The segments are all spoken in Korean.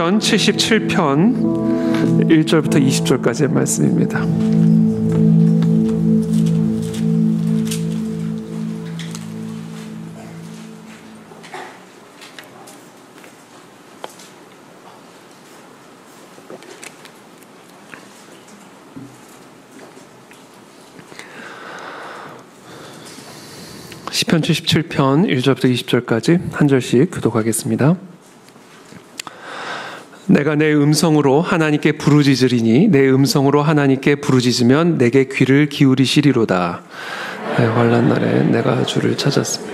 시편 77편 1절부터 20절까지의 말씀입니다. 시편 77편 1절부터 20절까지 한 절씩 교독하겠습니다. 내가 내 음성으로 하나님께 부르짖으리니 내 음성으로 하나님께 부르짖으면 내게 귀를 기울이시리로다. 내 환난 날에 내가 주를 찾았으며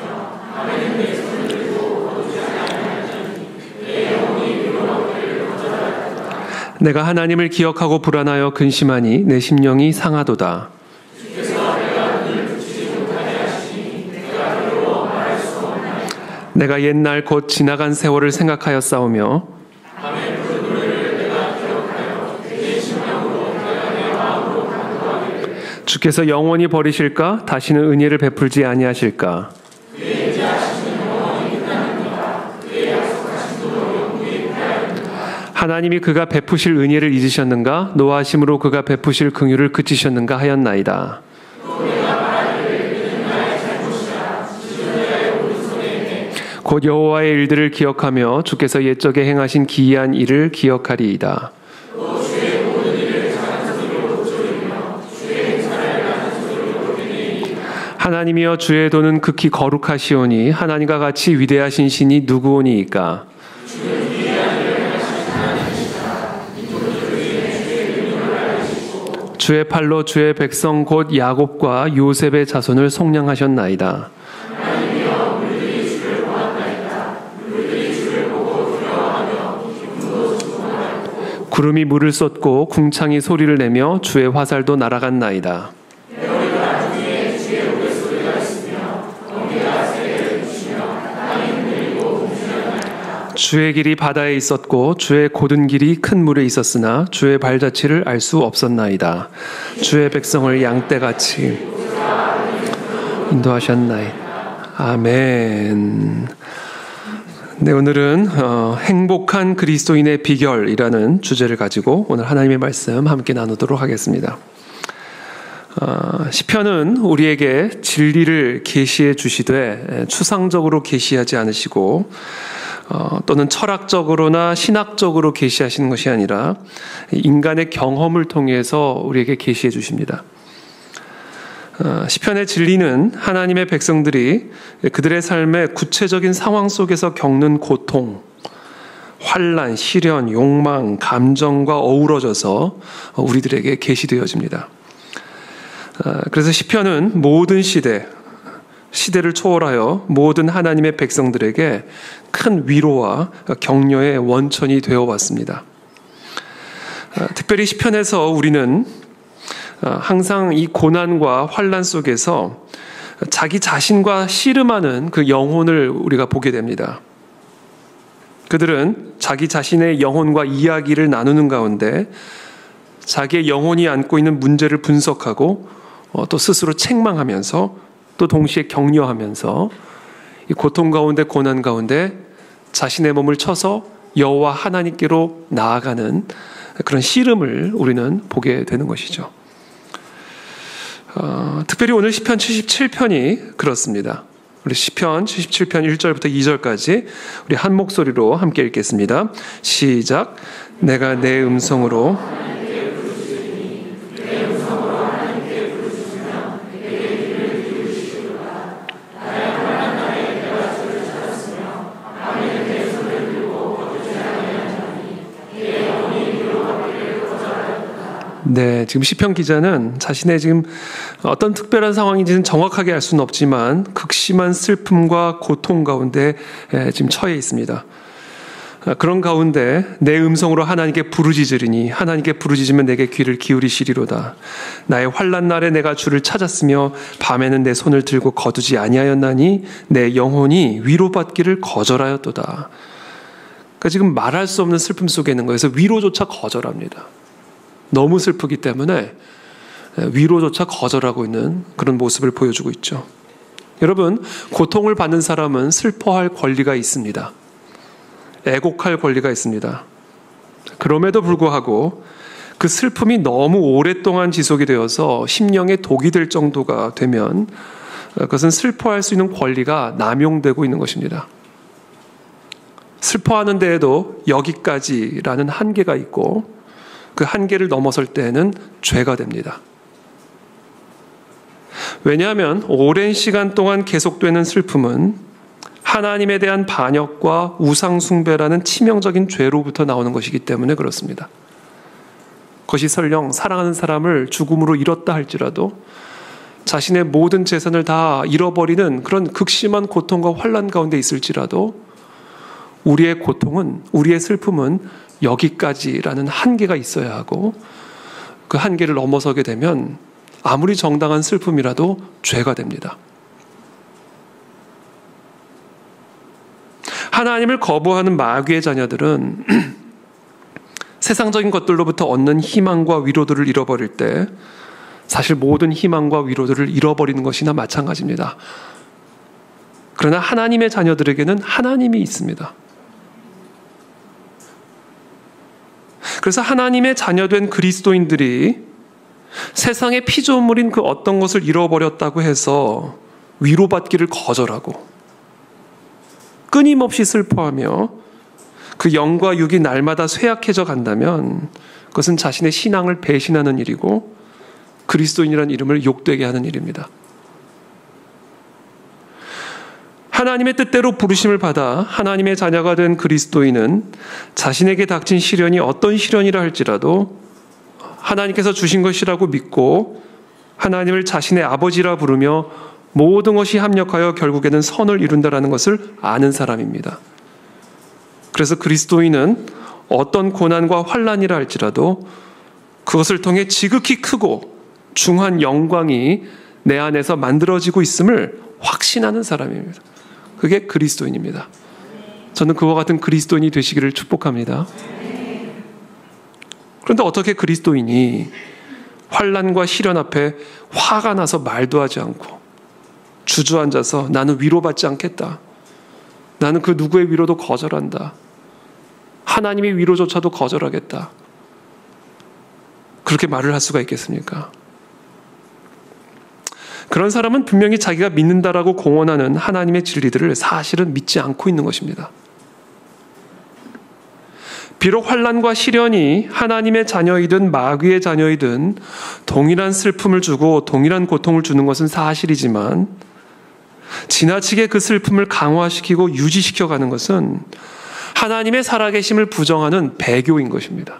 내가 하나님을 기억하고 불안하여 근심하니 내 심령이 상하도다. 내가 옛날 곧 지나간 세월을 생각하여 싸우며 주께서 영원히 버리실까? 다시는 은혜를 베풀지 아니하실까? 하나님이 그가 베푸실 은혜를 잊으셨는가? 노하심으로 그가 베푸실 긍휼을 그치셨는가 하였나이다. 곧 여호와의 일들을 기억하며 주께서 옛적에 행하신 기이한 일을 기억하리이다. 하나님이여 주의 도는 극히 거룩하시오니 하나님과 같이 위대하신 신이 누구오니이까? 주의 팔로 주의 백성 곧 야곱과 요셉의 자손을 속량하셨나이다. 구름이 물을 쏟고 궁창이 소리를 내며 주의 화살도 날아갔나이다. 주의 길이 바다에 있었고 주의 곧은 길이 큰 물에 있었으나 주의 발자취를 알 수 없었나이다. 주의 백성을 양떼같이 인도하셨나이다. 아멘. 네, 오늘은 행복한 그리스도인의 비결이라는 주제를 가지고 오늘 하나님의 말씀 함께 나누도록 하겠습니다. 시편은 우리에게 진리를 계시해 주시되 추상적으로 계시하지 않으시고 또는 철학적으로나 신학적으로 계시하시는 것이 아니라 인간의 경험을 통해서 우리에게 계시해 주십니다. 시편의 진리는 하나님의 백성들이 그들의 삶의 구체적인 상황 속에서 겪는 고통, 환난, 시련, 욕망, 감정과 어우러져서 우리들에게 계시되어집니다. 그래서 시편은 모든 시대를 초월하여 모든 하나님의 백성들에게 큰 위로와 격려의 원천이 되어왔습니다. 특별히 시편에서 우리는 항상 이 고난과 환난 속에서 자기 자신과 씨름하는 그 영혼을 우리가 보게 됩니다. 그들은 자기 자신의 영혼과 이야기를 나누는 가운데 자기의 영혼이 안고 있는 문제를 분석하고 또 스스로 책망하면서 또 동시에 격려하면서 이 고통 가운데 고난 가운데 자신의 몸을 쳐서 여호와 하나님께로 나아가는 그런 씨름을 우리는 보게 되는 것이죠. 특별히 오늘 시편 77편이 그렇습니다. 우리 시편 77편 1절부터 2절까지 우리 한 목소리로 함께 읽겠습니다. 시작. 내가 내 음성으로 네, 지금 시편 기자는 자신의 지금 어떤 특별한 상황인지는 정확하게 알 수는 없지만 극심한 슬픔과 고통 가운데 지금 처해 있습니다. 그런 가운데 내 음성으로 하나님께 부르짖으리니 하나님께 부르짖으면 내게 귀를 기울이시리로다. 나의 환난 날에 내가 주를 찾았으며 밤에는 내 손을 들고 거두지 아니하였나니 내 영혼이 위로받기를 거절하였도다. 그러니까 지금 말할 수 없는 슬픔 속에 있는 거에서 위로조차 거절합니다. 너무 슬프기 때문에 위로조차 거절하고 있는 그런 모습을 보여주고 있죠. 여러분, 고통을 받는 사람은 슬퍼할 권리가 있습니다. 애곡할 권리가 있습니다. 그럼에도 불구하고 그 슬픔이 너무 오랫동안 지속이 되어서 심령에 독이 될 정도가 되면 그것은 슬퍼할 수 있는 권리가 남용되고 있는 것입니다. 슬퍼하는 데에도 여기까지라는 한계가 있고 그 한계를 넘어설 때에는 죄가 됩니다. 왜냐하면 오랜 시간 동안 계속되는 슬픔은 하나님에 대한 반역과 우상숭배라는 치명적인 죄로부터 나오는 것이기 때문에 그렇습니다. 그것이 설령 사랑하는 사람을 죽음으로 잃었다 할지라도 자신의 모든 재산을 다 잃어버리는 그런 극심한 고통과 환난 가운데 있을지라도 우리의 고통은, 우리의 슬픔은 여기까지라는 한계가 있어야 하고 그 한계를 넘어서게 되면 아무리 정당한 슬픔이라도 죄가 됩니다. 하나님을 거부하는 마귀의 자녀들은 세상적인 것들로부터 얻는 희망과 위로들을 잃어버릴 때 사실 모든 희망과 위로들을 잃어버리는 것이나 마찬가지입니다. 그러나 하나님의 자녀들에게는 하나님이 있습니다. 그래서 하나님의 자녀된 그리스도인들이 세상의 피조물인 그 어떤 것을 잃어버렸다고 해서 위로받기를 거절하고 끊임없이 슬퍼하며 그 영과 육이 날마다 쇠약해져 간다면 그것은 자신의 신앙을 배신하는 일이고 그리스도인이라는 이름을 욕되게 하는 일입니다. 하나님의 뜻대로 부르심을 받아 하나님의 자녀가 된 그리스도인은 자신에게 닥친 시련이 어떤 시련이라 할지라도 하나님께서 주신 것이라고 믿고 하나님을 자신의 아버지라 부르며 모든 것이 합력하여 결국에는 선을 이룬다라는 것을 아는 사람입니다. 그래서 그리스도인은 어떤 고난과 환난이라 할지라도 그것을 통해 지극히 크고 중한 영광이 내 안에서 만들어지고 있음을 확신하는 사람입니다. 그게 그리스도인입니다. 저는 그와 같은 그리스도인이 되시기를 축복합니다. 그런데 어떻게 그리스도인이 환난과 시련 앞에 화가 나서 말도 하지 않고 주저앉아서 나는 위로받지 않겠다. 나는 그 누구의 위로도 거절한다. 하나님의 위로조차도 거절하겠다. 그렇게 말을 할 수가 있겠습니까? 그런 사람은 분명히 자기가 믿는다라고 공언하는 하나님의 진리들을 사실은 믿지 않고 있는 것입니다. 비록 환난과 시련이 하나님의 자녀이든 마귀의 자녀이든 동일한 슬픔을 주고 동일한 고통을 주는 것은 사실이지만 지나치게 그 슬픔을 강화시키고 유지시켜가는 것은 하나님의 살아계심을 부정하는 배교인 것입니다.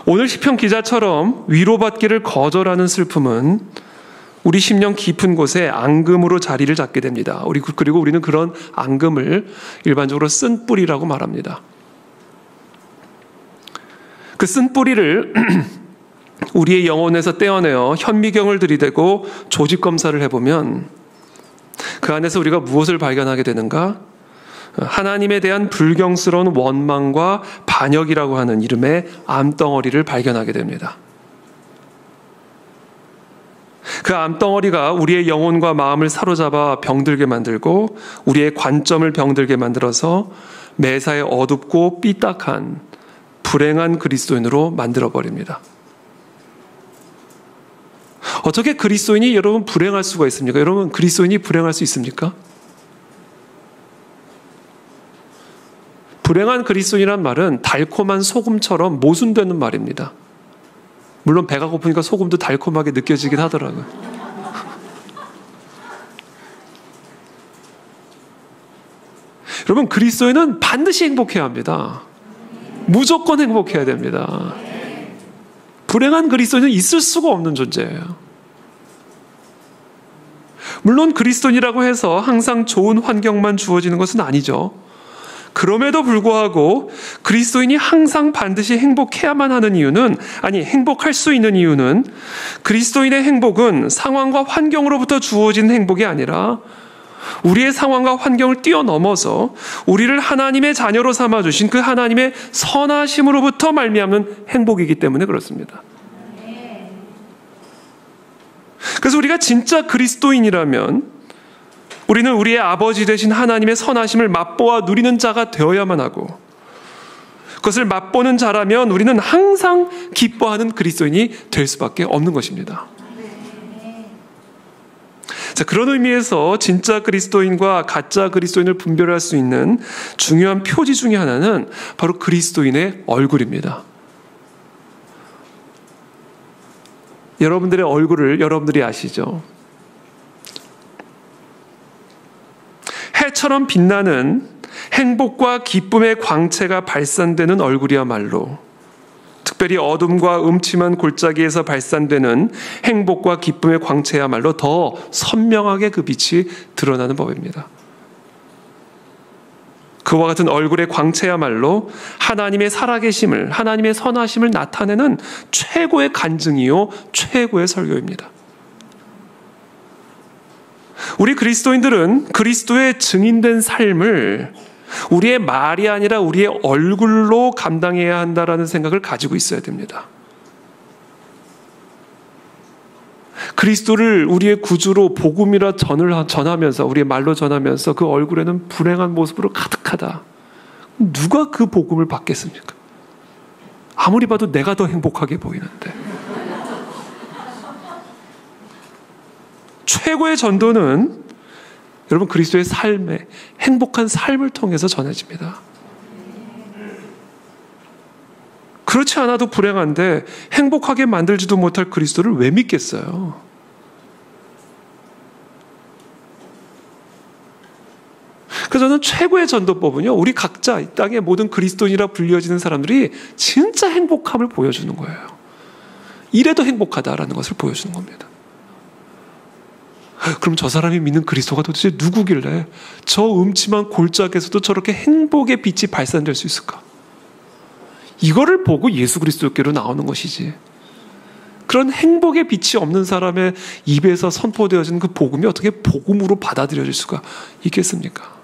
오늘 시편 기자처럼 위로받기를 거절하는 슬픔은 우리 심령 깊은 곳에 앙금으로 자리를 잡게 됩니다. 그리고 우리는 그런 앙금을 일반적으로 쓴뿌리라고 말합니다. 그 쓴뿌리를 우리의 영혼에서 떼어내어 현미경을 들이대고 조직검사를 해보면 그 안에서 우리가 무엇을 발견하게 되는가? 하나님에 대한 불경스러운 원망과 반역이라고 하는 이름의 암덩어리를 발견하게 됩니다. 그 암덩어리가 우리의 영혼과 마음을 사로잡아 병들게 만들고 우리의 관점을 병들게 만들어서 매사에 어둡고 삐딱한 불행한 그리스도인으로 만들어버립니다. 어떻게 그리스도인이 여러분 불행할 수가 있습니까? 여러분 그리스도인이 불행할 수 있습니까? 불행한 그리스도인이란 말은 달콤한 소금처럼 모순되는 말입니다. 물론 배가 고프니까 소금도 달콤하게 느껴지긴 하더라고요. 여러분 그리스도인은 반드시 행복해야 합니다. 무조건 행복해야 됩니다. 불행한 그리스도인은 있을 수가 없는 존재예요. 물론 그리스도인이라고 해서 항상 좋은 환경만 주어지는 것은 아니죠. 그럼에도 불구하고 그리스도인이 항상 반드시 행복해야만 하는 이유는, 행복할 수 있는 이유는 그리스도인의 행복은 상황과 환경으로부터 주어진 행복이 아니라 우리의 상황과 환경을 뛰어넘어서 우리를 하나님의 자녀로 삼아주신 그 하나님의 선하심으로부터 말미암는 행복이기 때문에 그렇습니다. 그래서 우리가 진짜 그리스도인이라면 우리는 우리의 아버지 되신 하나님의 선하심을 맛보아 누리는 자가 되어야만 하고, 그것을 맛보는 자라면 우리는 항상 기뻐하는 그리스도인이 될 수밖에 없는 것입니다. 자, 그런 의미에서 진짜 그리스도인과 가짜 그리스도인을 분별할 수 있는 중요한 표지 중에 하나는 바로 그리스도인의 얼굴입니다. 여러분들의 얼굴을 여러분들이 아시죠? 해처럼 빛나는 행복과 기쁨의 광채가 발산되는 얼굴이야말로, 특별히 어둠과 음침한 골짜기에서 발산되는 행복과 기쁨의 광채야말로 더 선명하게 그 빛이 드러나는 법입니다. 그와 같은 얼굴의 광채야말로 하나님의 살아계심을, 하나님의 선하심을 나타내는 최고의 간증이요, 최고의 설교입니다. 우리 그리스도인들은 그리스도의 증인된 삶을 우리의 말이 아니라 우리의 얼굴로 감당해야 한다라는 생각을 가지고 있어야 됩니다. 그리스도를 우리의 구주로 복음이라 전하면서, 우리의 말로 전하면서 그 얼굴에는 불행한 모습으로 가득하다. 누가 그 복음을 받겠습니까? 아무리 봐도 내가 더 행복하게 보이는데. 최고의 전도는 여러분 그리스도의 삶에, 행복한 삶을 통해서 전해집니다. 그렇지 않아도 불행한데 행복하게 만들지도 못할 그리스도를 왜 믿겠어요? 그래서 저는 최고의 전도법은요, 우리 각자 이 땅의 모든 그리스도인이라 불려지는 사람들이 진짜 행복함을 보여주는 거예요. 이래도 행복하다라는 것을 보여주는 겁니다. 그럼 저 사람이 믿는 그리스도가 도대체 누구길래 저 음침한 골짜기에서도 저렇게 행복의 빛이 발산될 수 있을까? 이거를 보고 예수 그리스도께로 나오는 것이지, 그런 행복의 빛이 없는 사람의 입에서 선포되어지는 그 복음이 어떻게 복음으로 받아들여질 수가 있겠습니까?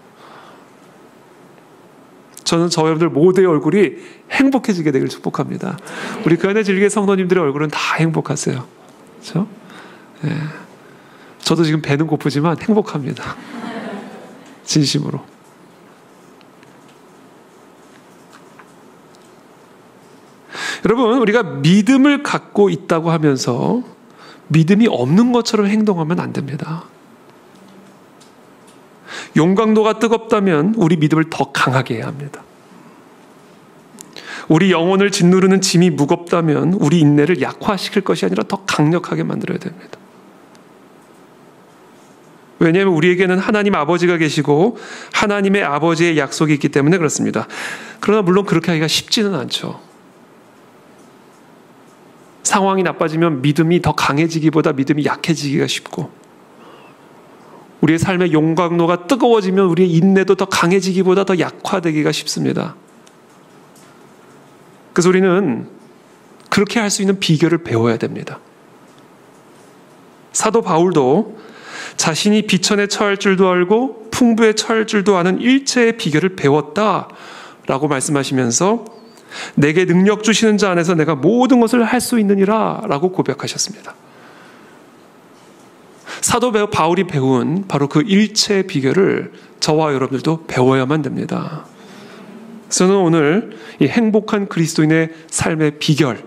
저는 저 여러분들 모두의 얼굴이 행복해지게 되길 축복합니다. 우리 그 안에 진리의 성도님들의 얼굴은 다 행복하세요. 그렇죠? 네. 저도 지금 배는 고프지만 행복합니다. 진심으로. 여러분, 우리가 믿음을 갖고 있다고 하면서 믿음이 없는 것처럼 행동하면 안 됩니다. 용광로가 뜨겁다면 우리 믿음을 더 강하게 해야 합니다. 우리 영혼을 짓누르는 짐이 무겁다면 우리 인내를 약화시킬 것이 아니라 더 강력하게 만들어야 됩니다. 왜냐하면 우리에게는 하나님 아버지가 계시고 하나님의 아버지의 약속이 있기 때문에 그렇습니다. 그러나 물론 그렇게 하기가 쉽지는 않죠. 상황이 나빠지면 믿음이 더 강해지기보다 믿음이 약해지기가 쉽고, 우리의 삶의 용광로가 뜨거워지면 우리의 인내도 더 강해지기보다 더 약화되기가 쉽습니다. 그래서 우리는 그렇게 할 수 있는 비결을 배워야 됩니다. 사도 바울도 자신이 비천에 처할 줄도 알고 풍부에 처할 줄도 아는 일체의 비결을 배웠다라고 말씀하시면서 내게 능력 주시는 자 안에서 내가 모든 것을 할 수 있느니라 라고 고백하셨습니다. 사도 바울이 배운 바로 그 일체의 비결을 저와 여러분들도 배워야만 됩니다. 저는 오늘 이 행복한 그리스도인의 삶의 비결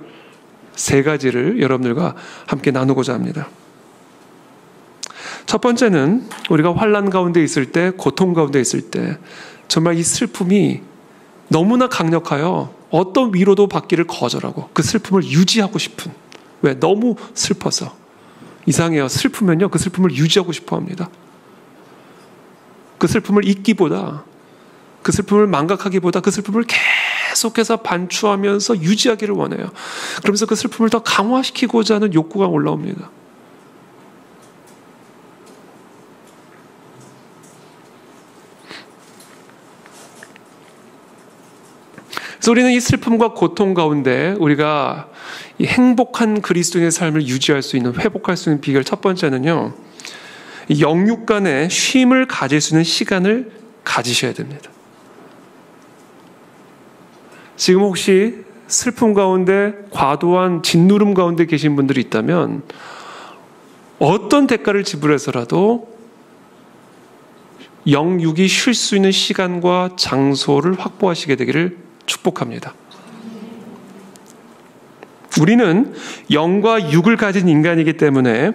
3가지를 여러분들과 함께 나누고자 합니다. 첫 번째는 우리가 환난 가운데 있을 때, 고통 가운데 있을 때 정말 이 슬픔이 너무나 강력하여 어떤 위로도 받기를 거절하고 그 슬픔을 유지하고 싶은, 왜? 너무 슬퍼서. 이상해요. 슬프면요, 그 슬픔을 유지하고 싶어 합니다. 그 슬픔을 잊기보다, 그 슬픔을 망각하기보다 그 슬픔을 계속해서 반추하면서 유지하기를 원해요. 그러면서 그 슬픔을 더 강화시키고자 하는 욕구가 올라옵니다. 그래서 우리는 이 슬픔과 고통 가운데 우리가 이 행복한 그리스도인의 삶을 유지할 수 있는, 회복할 수 있는 비결 첫 번째는요, 영육 간의 쉼을 가질 수 있는 시간을 가지셔야 됩니다. 지금 혹시 슬픔 가운데, 과도한 짓누름 가운데 계신 분들이 있다면 어떤 대가를 지불해서라도 영육이 쉴 수 있는 시간과 장소를 확보하시게 되기를 축복합니다. 우리는 영과 육을 가진 인간이기 때문에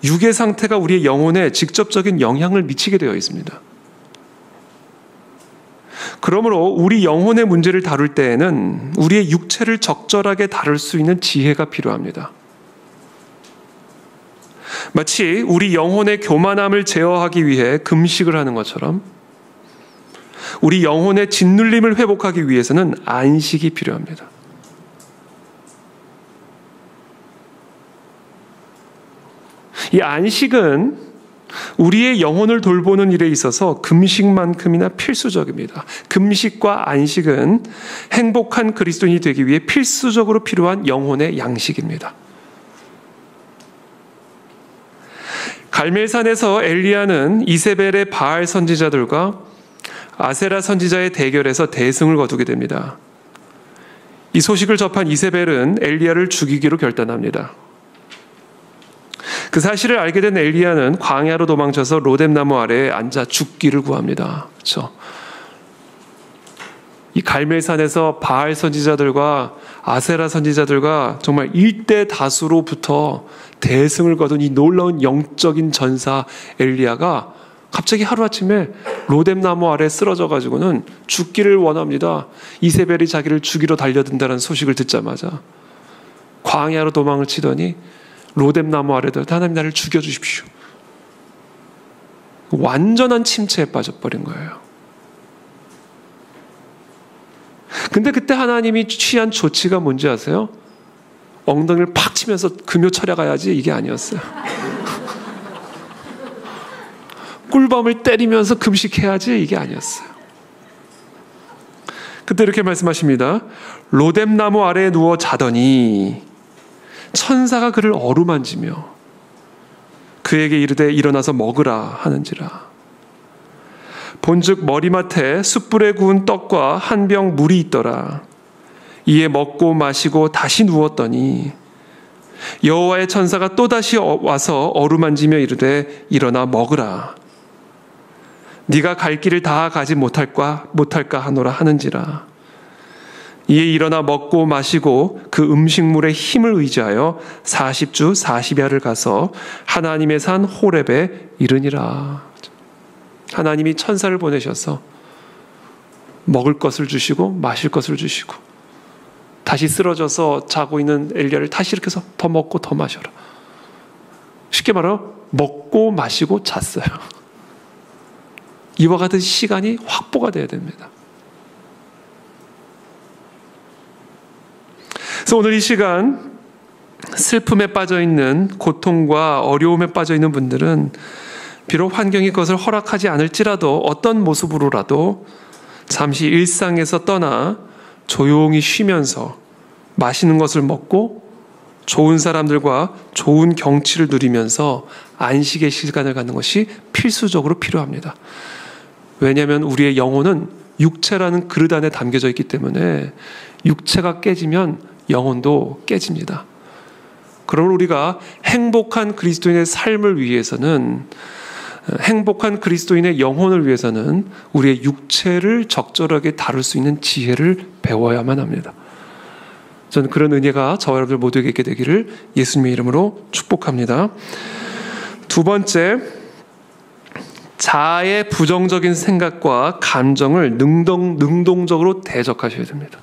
육의 상태가 우리의 영혼에 직접적인 영향을 미치게 되어 있습니다. 그러므로 우리 영혼의 문제를 다룰 때에는 우리의 육체를 적절하게 다룰 수 있는 지혜가 필요합니다. 마치 우리 영혼의 교만함을 제어하기 위해 금식을 하는 것처럼 우리 영혼의 짓눌림을 회복하기 위해서는 안식이 필요합니다. 이 안식은 우리의 영혼을 돌보는 일에 있어서 금식만큼이나 필수적입니다. 금식과 안식은 행복한 그리스도인이 되기 위해 필수적으로 필요한 영혼의 양식입니다. 갈멜산에서 엘리야는 이세벨의 바알 선지자들과 아세라 선지자의 대결에서 대승을 거두게 됩니다. 이 소식을 접한 이세벨은 엘리야를 죽이기로 결단합니다. 그 사실을 알게 된 엘리야는 광야로 도망쳐서 로뎀나무 아래에 앉아 죽기를 구합니다. 그렇죠? 이 갈멜산에서 바알 선지자들과 아세라 선지자들과 정말 일대 다수로부터 대승을 거둔 이 놀라운 영적인 전사 엘리야가 갑자기 하루아침에 로뎀나무 아래 쓰러져 가지고는 죽기를 원합니다. 이세벨이 자기를 죽이러 달려든다는 소식을 듣자마자 광야로 도망을 치더니 로뎀나무 아래도 하나님 나를 죽여주십시오. 완전한 침체에 빠져버린 거예요. 근데 그때 하나님이 취한 조치가 뭔지 아세요? 엉덩이를 팍 치면서 금요 철야가야지 이게 아니었어요. 꿀밤을 때리면서 금식해야지 이게 아니었어요. 그때 이렇게 말씀하십니다. 로뎀나무 아래에 누워 자더니 천사가 그를 어루만지며 그에게 이르되 일어나서 먹으라 하는지라. 본즉 머리맡에 숯불에 구운 떡과 한 병 물이 있더라. 이에 먹고 마시고 다시 누웠더니 여호와의 천사가 또다시 와서 어루만지며 이르되 일어나 먹으라. 네가 갈 길을 다 가지 못할까 하노라 하는지라. 이에 일어나 먹고 마시고 그 음식물의 힘을 의지하여 40주 40야를 가서 하나님의 산 호렙에 이르니라. 하나님이 천사를 보내셔서 먹을 것을 주시고 마실 것을 주시고 다시 쓰러져서 자고 있는 엘리야를 다시 이렇게 해서 더 먹고 더 마셔라. 쉽게 말하면 먹고 마시고 잤어요. 이와 같은 시간이 확보가 돼야 됩니다. 그래서 오늘 이 시간 슬픔에 빠져있는, 고통과 어려움에 빠져있는 분들은 비록 환경이 그것을 허락하지 않을지라도 어떤 모습으로라도 잠시 일상에서 떠나 조용히 쉬면서 맛있는 것을 먹고 좋은 사람들과 좋은 경치를 누리면서 안식의 시간을 갖는 것이 필수적으로 필요합니다. 왜냐하면 우리의 영혼은 육체라는 그릇 안에 담겨져 있기 때문에 육체가 깨지면 영혼도 깨집니다. 그러므로 우리가 행복한 그리스도인의 삶을 위해서는, 행복한 그리스도인의 영혼을 위해서는 우리의 육체를 적절하게 다룰 수 있는 지혜를 배워야만 합니다. 저는 그런 은혜가 저와 여러분들 모두에게 있게 되기를 예수님의 이름으로 축복합니다. 두 번째, 자아의 부정적인 생각과 감정을 능동적으로 대적하셔야 됩니다.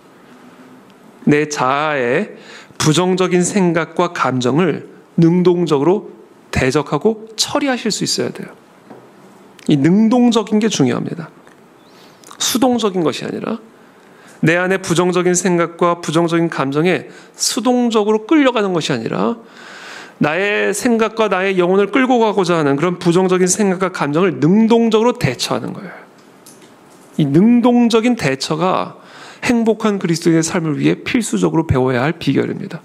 내 자아의 부정적인 생각과 감정을 능동적으로 대적하고 처리하실 수 있어야 돼요. 이 능동적인 게 중요합니다. 수동적인 것이 아니라 내 안에 부정적인 생각과 부정적인 감정에 수동적으로 끌려가는 것이 아니라 나의 생각과 나의 영혼을 끌고 가고자 하는 그런 부정적인 생각과 감정을 능동적으로 대처하는 거예요. 이 능동적인 대처가 행복한 그리스도인의 삶을 위해 필수적으로 배워야 할 비결입니다.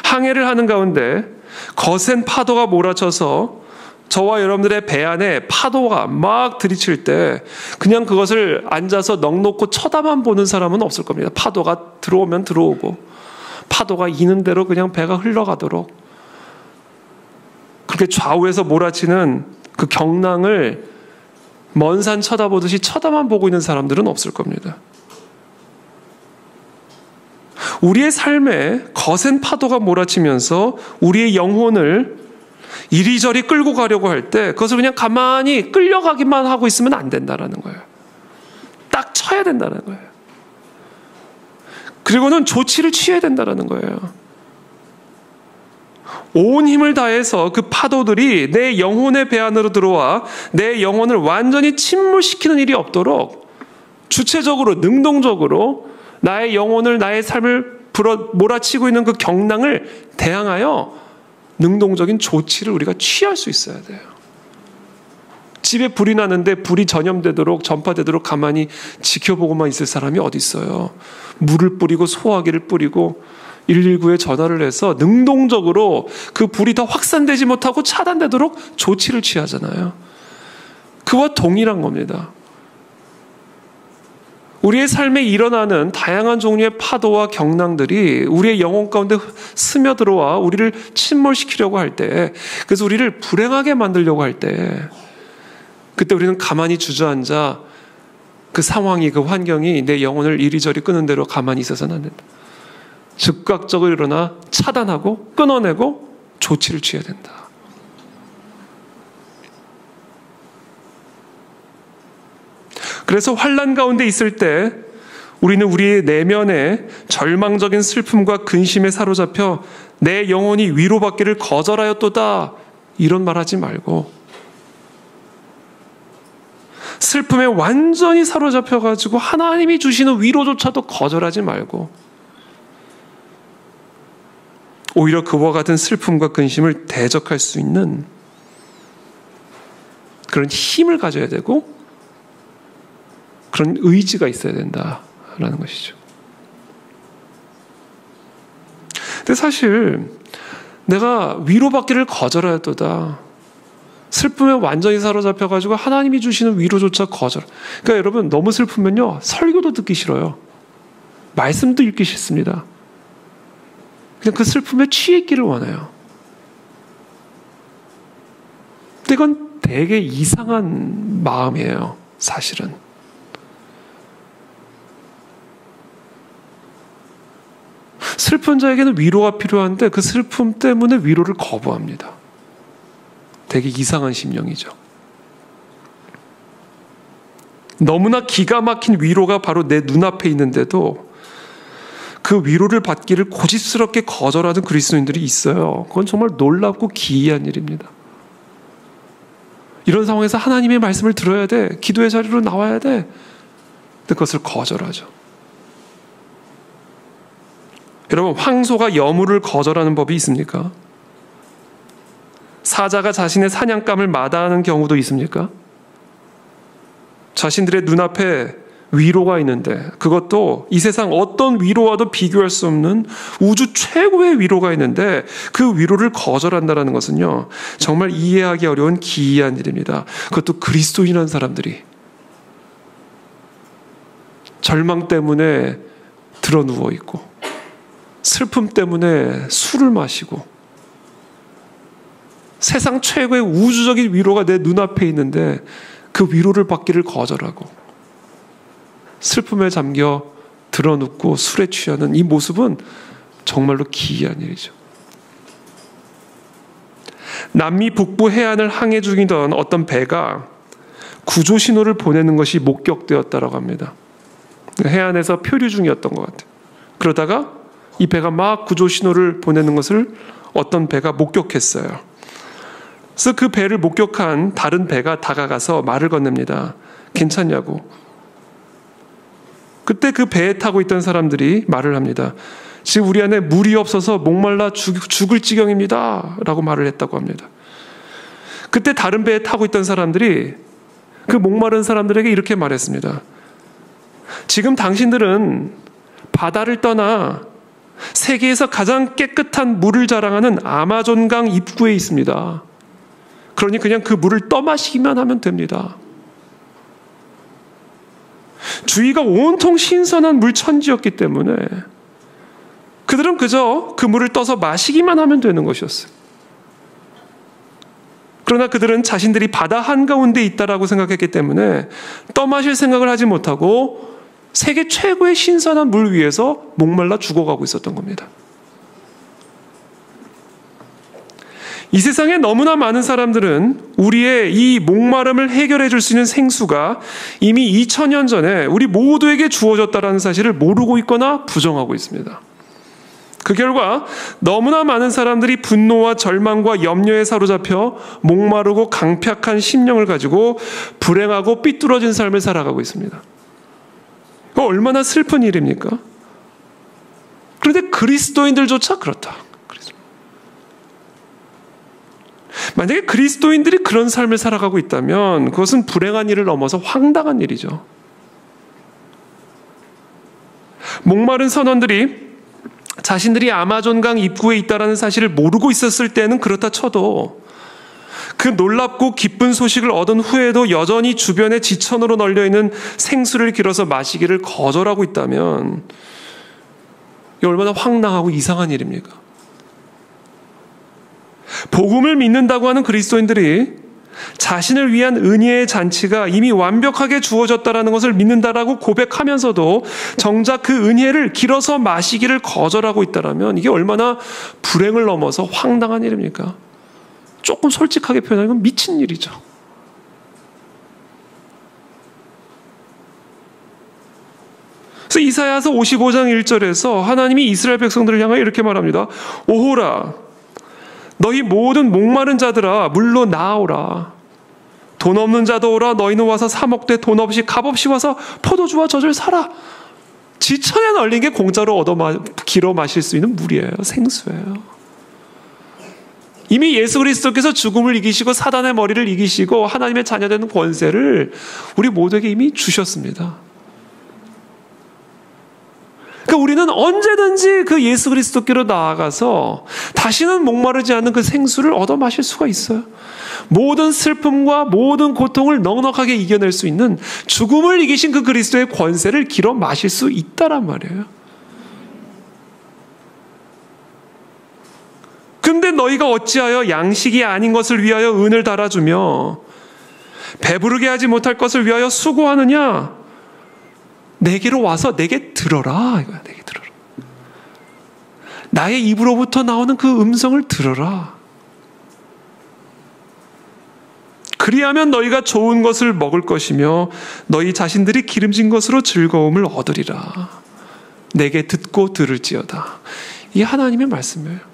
항해를 하는 가운데 거센 파도가 몰아쳐서 저와 여러분들의 배 안에 파도가 막 들이칠 때 그냥 그것을 앉아서 넋놓고 쳐다만 보는 사람은 없을 겁니다. 파도가 들어오면 들어오고 파도가 이는 대로 그냥 배가 흘러가도록 그렇게 좌우에서 몰아치는 그 경랑을 먼 산 쳐다보듯이 쳐다만 보고 있는 사람들은 없을 겁니다. 우리의 삶에 거센 파도가 몰아치면서 우리의 영혼을 이리저리 끌고 가려고 할 때 그것을 그냥 가만히 끌려가기만 하고 있으면 안 된다라는 거예요. 딱 쳐야 된다는 거예요. 그리고는 조치를 취해야 된다는 거예요. 온 힘을 다해서 그 파도들이 내 영혼의 배 안으로 들어와 내 영혼을 완전히 침몰시키는 일이 없도록 주체적으로, 능동적으로 나의 영혼을, 나의 삶을 몰아치고 있는 그 경랑을 대항하여 능동적인 조치를 우리가 취할 수 있어야 돼요. 집에 불이 나는데 불이 전염되도록, 전파되도록 가만히 지켜보고만 있을 사람이 어디 있어요. 물을 뿌리고 소화기를 뿌리고 119에 전화를 해서 능동적으로 그 불이 더 확산되지 못하고 차단되도록 조치를 취하잖아요. 그와 동일한 겁니다. 우리의 삶에 일어나는 다양한 종류의 파도와 경랑들이 우리의 영혼 가운데 스며들어와 우리를 침몰시키려고 할 때, 그래서 우리를 불행하게 만들려고 할 때, 그때 우리는 가만히 주저앉아 그 상황이, 그 환경이 내 영혼을 이리저리 끄는 대로 가만히 있어서는 안 된다. 즉각적으로 일어나 차단하고 끊어내고 조치를 취해야 된다. 그래서 환난 가운데 있을 때 우리는 우리의 내면에 절망적인 슬픔과 근심에 사로잡혀 내 영혼이 위로받기를 거절하였도다, 이런 말 하지 말고, 슬픔에 완전히 사로잡혀가지고 하나님이 주시는 위로조차도 거절하지 말고, 오히려 그와 같은 슬픔과 근심을 대적할 수 있는 그런 힘을 가져야 되고 그런 의지가 있어야 된다라는 것이죠. 근데 사실 내가 위로받기를 거절하였도다, 슬픔에 완전히 사로잡혀가지고 하나님이 주시는 위로조차 거절. 그러니까 여러분, 너무 슬프면요 설교도 듣기 싫어요. 말씀도 읽기 싫습니다. 그냥 그 슬픔에 취해 있기를 원해요. 근데 이건 되게 이상한 마음이에요, 사실은. 슬픈 자에게는 위로가 필요한데 그 슬픔 때문에 위로를 거부합니다. 되게 이상한 심령이죠. 너무나 기가 막힌 위로가 바로 내 눈앞에 있는데도 그 위로를 받기를 고집스럽게 거절하는 그리스도인들이 있어요. 그건 정말 놀랍고 기이한 일입니다. 이런 상황에서 하나님의 말씀을 들어야 돼, 기도의 자리로 나와야 돼, 근데 그것을 거절하죠. 여러분, 황소가 여물을 거절하는 법이 있습니까? 사자가 자신의 사냥감을 마다하는 경우도 있습니까? 자신들의 눈앞에 위로가 있는데, 그것도 이 세상 어떤 위로와도 비교할 수 없는 우주 최고의 위로가 있는데 그 위로를 거절한다는 것은요, 정말 이해하기 어려운 기이한 일입니다. 그것도 그리스도인이라는 사람들이 절망 때문에 드러 누워 있고 슬픔 때문에 술을 마시고 세상 최고의 우주적인 위로가 내 눈앞에 있는데 그 위로를 받기를 거절하고 슬픔에 잠겨 드러눕고 술에 취하는 이 모습은 정말로 기이한 일이죠. 남미 북부 해안을 항해 중이던 어떤 배가 구조 신호를 보내는 것이 목격되었다고 합니다. 해안에서 표류 중이었던 것 같아요. 그러다가 이 배가 막 구조 신호를 보내는 것을 어떤 배가 목격했어요. 그래서 그 배를 목격한 다른 배가 다가가서 말을 건넵니다. 괜찮냐고. 그때 그 배에 타고 있던 사람들이 말을 합니다. 지금 우리 안에 물이 없어서 목말라 죽을 지경입니다, 라고 말을 했다고 합니다. 그때 다른 배에 타고 있던 사람들이 그 목마른 사람들에게 이렇게 말했습니다. 지금 당신들은 바다를 떠나 세계에서 가장 깨끗한 물을 자랑하는 아마존강 입구에 있습니다. 그러니 그냥 그 물을 떠마시기만 하면 됩니다. 주위가 온통 신선한 물천지였기 때문에 그들은 그저 그 물을 떠서 마시기만 하면 되는 것이었어요. 그러나 그들은 자신들이 바다 한가운데 있다라고 생각했기 때문에 떠마실 생각을 하지 못하고 세계 최고의 신선한 물 위에서 목말라 죽어가고 있었던 겁니다. 이 세상에 너무나 많은 사람들은 우리의 이 목마름을 해결해 줄 수 있는 생수가 이미 2000년 전에 우리 모두에게 주어졌다는 사실을 모르고 있거나 부정하고 있습니다. 그 결과 너무나 많은 사람들이 분노와 절망과 염려에 사로잡혀 목마르고 강팍한 심령을 가지고 불행하고 삐뚤어진 삶을 살아가고 있습니다. 얼마나 슬픈 일입니까? 그런데 그리스도인들조차 그렇다. 만약에 그리스도인들이 그런 삶을 살아가고 있다면 그것은 불행한 일을 넘어서 황당한 일이죠. 목마른 선원들이 자신들이 아마존강 입구에 있다는 사실을 모르고 있었을 때는 그렇다 쳐도 그 놀랍고 기쁜 소식을 얻은 후에도 여전히 주변에 지천으로 널려있는 생수를 길어서 마시기를 거절하고 있다면 이게 얼마나 황당하고 이상한 일입니까? 복음을 믿는다고 하는 그리스도인들이 자신을 위한 은혜의 잔치가 이미 완벽하게 주어졌다는 것을 믿는다라고 고백하면서도 정작 그 은혜를 길어서 마시기를 거절하고 있다면 이게 얼마나 불행을 넘어서 황당한 일입니까? 조금 솔직하게 표현하면 미친 일이죠. 그래서 이사야서 55장 1절에서 하나님이 이스라엘 백성들을 향하여 이렇게 말합니다. 오호라 너희 모든 목마른 자들아 물로 나오라. 돈 없는 자도 오라. 너희는 와서 사 먹되 돈 없이 값없이 와서 포도주와 젖을 사라. 지천에 널린 게 공짜로 길어 마실 수 있는 물이에요. 생수예요. 이미 예수 그리스도께서 죽음을 이기시고 사단의 머리를 이기시고 하나님의 자녀되는 권세를 우리 모두에게 이미 주셨습니다. 그러니까 우리는 언제든지 그 예수 그리스도께로 나아가서 다시는 목마르지 않는 그 생수를 얻어 마실 수가 있어요. 모든 슬픔과 모든 고통을 넉넉하게 이겨낼 수 있는 죽음을 이기신 그 그리스도의 권세를 길어 마실 수 있다란 말이에요. 근데 너희가 어찌하여 양식이 아닌 것을 위하여 은을 달아주며 배부르게 하지 못할 것을 위하여 수고하느냐? 내게로 와서 내게 들어라. 이거야, 내게 들어라. 나의 입으로부터 나오는 그 음성을 들어라. 그리하면 너희가 좋은 것을 먹을 것이며 너희 자신들이 기름진 것으로 즐거움을 얻으리라. 내게 듣고 들을지어다. 이게 하나님의 말씀이에요.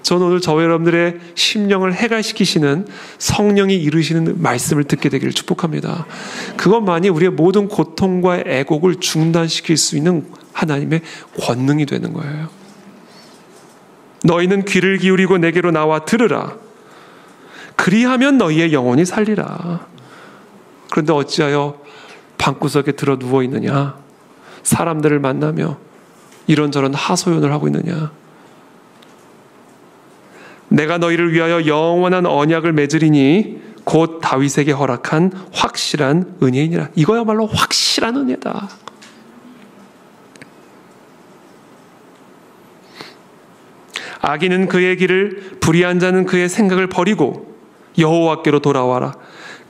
저는 오늘 저와 여러분들의 심령을 해갈시키시는 성령이 이루시는 말씀을 듣게 되기를 축복합니다. 그것만이 우리의 모든 고통과 애곡을 중단시킬 수 있는 하나님의 권능이 되는 거예요. 너희는 귀를 기울이고 내게로 나와 들으라. 그리하면 너희의 영혼이 살리라. 그런데 어찌하여 방구석에 들어 누워 있느냐? 사람들을 만나며 이런저런 하소연을 하고 있느냐? 내가 너희를 위하여 영원한 언약을 맺으리니 곧 다윗에게 허락한 확실한 은혜이니라. 이거야말로 확실한 은혜다. 악인은 그의 길을, 불의한 자는 그의 생각을 버리고 여호와께로 돌아와라.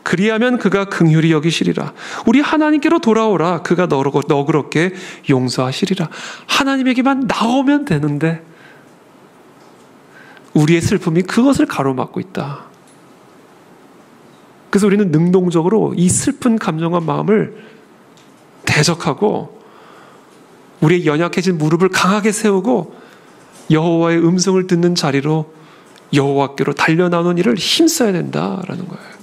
그리하면 그가 긍휼히 여기시리라. 우리 하나님께로 돌아오라. 그가 너그럽게 용서하시리라. 하나님에게만 나오면 되는데 우리의 슬픔이 그것을 가로막고 있다. 그래서 우리는 능동적으로 이 슬픈 감정과 마음을 대적하고 우리의 연약해진 무릎을 강하게 세우고 여호와의 음성을 듣는 자리로 여호와께로 달려나오는 일을 힘써야 된다라는 거예요.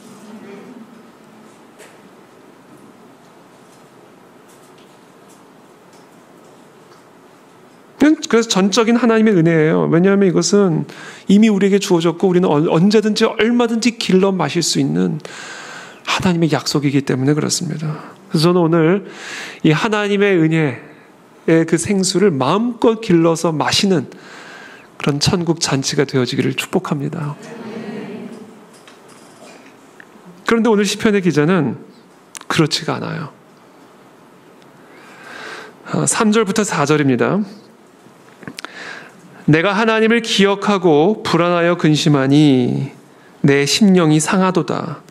그래서 전적인 하나님의 은혜예요. 왜냐하면 이것은 이미 우리에게 주어졌고 우리는 언제든지 얼마든지 길러 마실 수 있는 하나님의 약속이기 때문에 그렇습니다. 그래서 저는 오늘 이 하나님의 은혜의 그 생수를 마음껏 길러서 마시는 그런 천국 잔치가 되어지기를 축복합니다. 그런데 오늘 시편의 기자는 그렇지가 않아요. 3절부터 4절입니다. 내가 하나님을 기억하고 불안하여 근심하니 내 심령이 상하도다.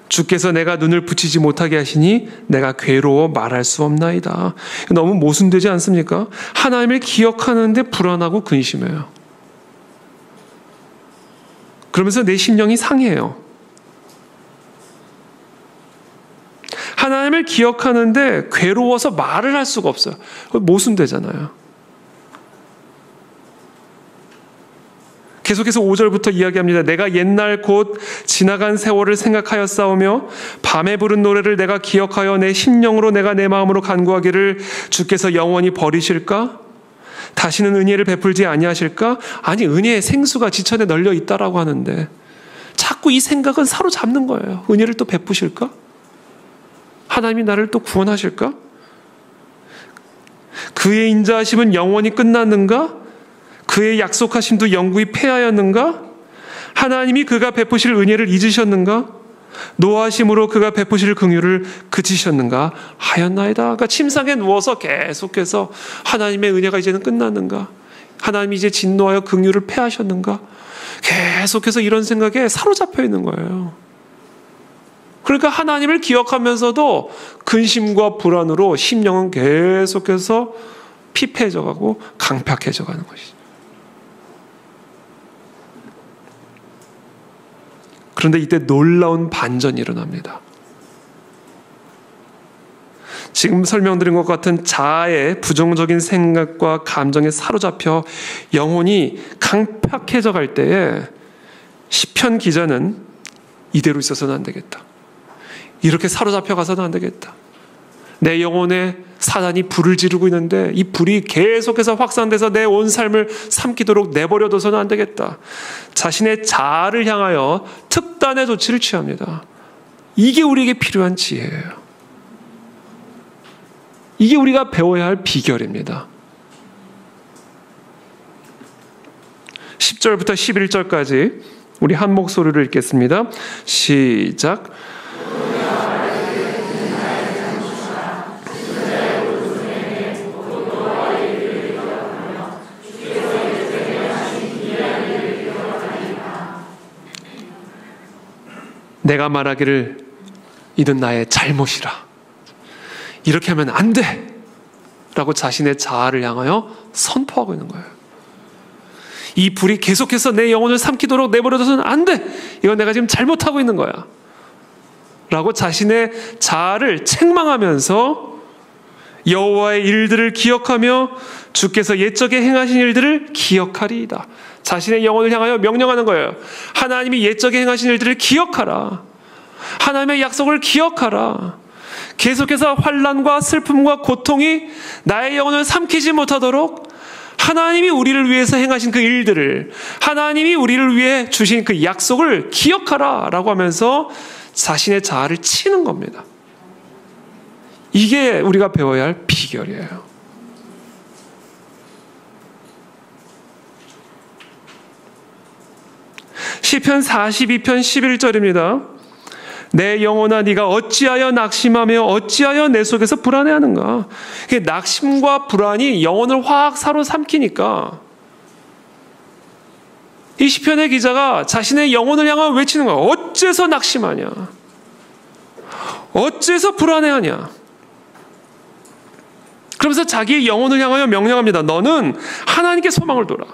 주께서 내가 눈을 붙이지 못하게 하시니 내가 괴로워 말할 수 없나이다. 너무 모순되지 않습니까? 하나님을 기억하는데 불안하고 근심해요. 그러면서 내 심령이 상해요. 하나님을 기억하는데 괴로워서 말을 할 수가 없어요. 모순되잖아요. 계속해서 5절부터 이야기합니다. 내가 옛날 곧 지나간 세월을 생각하여 싸우며 밤에 부른 노래를 내가 기억하여 내 심령으로 내가 내 마음으로 간구하기를 주께서 영원히 버리실까? 다시는 은혜를 베풀지 아니하실까? 아니, 은혜의 생수가 지천에 널려 있다라고 하는데 자꾸 이 생각은 사로잡는 거예요. 은혜를 또 베푸실까? 하나님이 나를 또 구원하실까? 그의 인자하심은 영원히 끝났는가? 그의 약속하심도 영구히 패하였는가? 하나님이 그가 베푸실 은혜를 잊으셨는가? 노하심으로 그가 베푸실 긍휼을 그치셨는가? 하였나이다. 그러니까 침상에 누워서 계속해서 하나님의 은혜가 이제는 끝났는가? 하나님이 이제 진노하여 긍휼을 패하셨는가? 계속해서 이런 생각에 사로잡혀 있는 거예요. 그러니까 하나님을 기억하면서도 근심과 불안으로 심령은 계속해서 피폐해져 가고 강팍해져 가는 것이죠. 그런데 이때 놀라운 반전이 일어납니다. 지금 설명드린 것 같은 자아의 부정적인 생각과 감정에 사로잡혀 영혼이 강팍해져 갈 때에 시편 기자는 이대로 있어서는 안 되겠다. 이렇게 사로잡혀 가서는 안 되겠다. 내 영혼에 사단이 불을 지르고 있는데 이 불이 계속해서 확산돼서 내 온 삶을 삼키도록 내버려둬서는 안 되겠다. 자신의 자아를 향하여 특단의 조치를 취합니다. 이게 우리에게 필요한 지혜예요. 이게 우리가 배워야 할 비결입니다. 10절부터 11절까지 우리 한 목소리로 읽겠습니다. 시작. 내가 말하기를 이는 나의 잘못이라. 이렇게 하면 안 돼! 라고 자신의 자아를 향하여 선포하고 있는 거예요. 이 불이 계속해서 내 영혼을 삼키도록 내버려둬서는 안 돼! 이건 내가 지금 잘못하고 있는 거야. 라고 자신의 자아를 책망하면서 여호와의 일들을 기억하며 주께서 옛적에 행하신 일들을 기억하리이다. 자신의 영혼을 향하여 명령하는 거예요. 하나님이 옛적에 행하신 일들을 기억하라. 하나님의 약속을 기억하라. 계속해서 환난과 슬픔과 고통이 나의 영혼을 삼키지 못하도록 하나님이 우리를 위해서 행하신 그 일들을, 하나님이 우리를 위해 주신 그 약속을 기억하라 라고 하면서 자신의 자아를 치는 겁니다. 이게 우리가 배워야 할 비결이에요. 시편 42편 11절입니다. 내 영혼아 네가 어찌하여 낙심하며 어찌하여 내 속에서 불안해하는가. 낙심과 불안이 영혼을 확 사로삼키니까 이 시편의 기자가 자신의 영혼을 향하여 외치는 거야. 어째서 낙심하냐? 어째서 불안해하냐? 그러면서 자기의 영혼을 향하여 명령합니다. 너는 하나님께 소망을 둬라.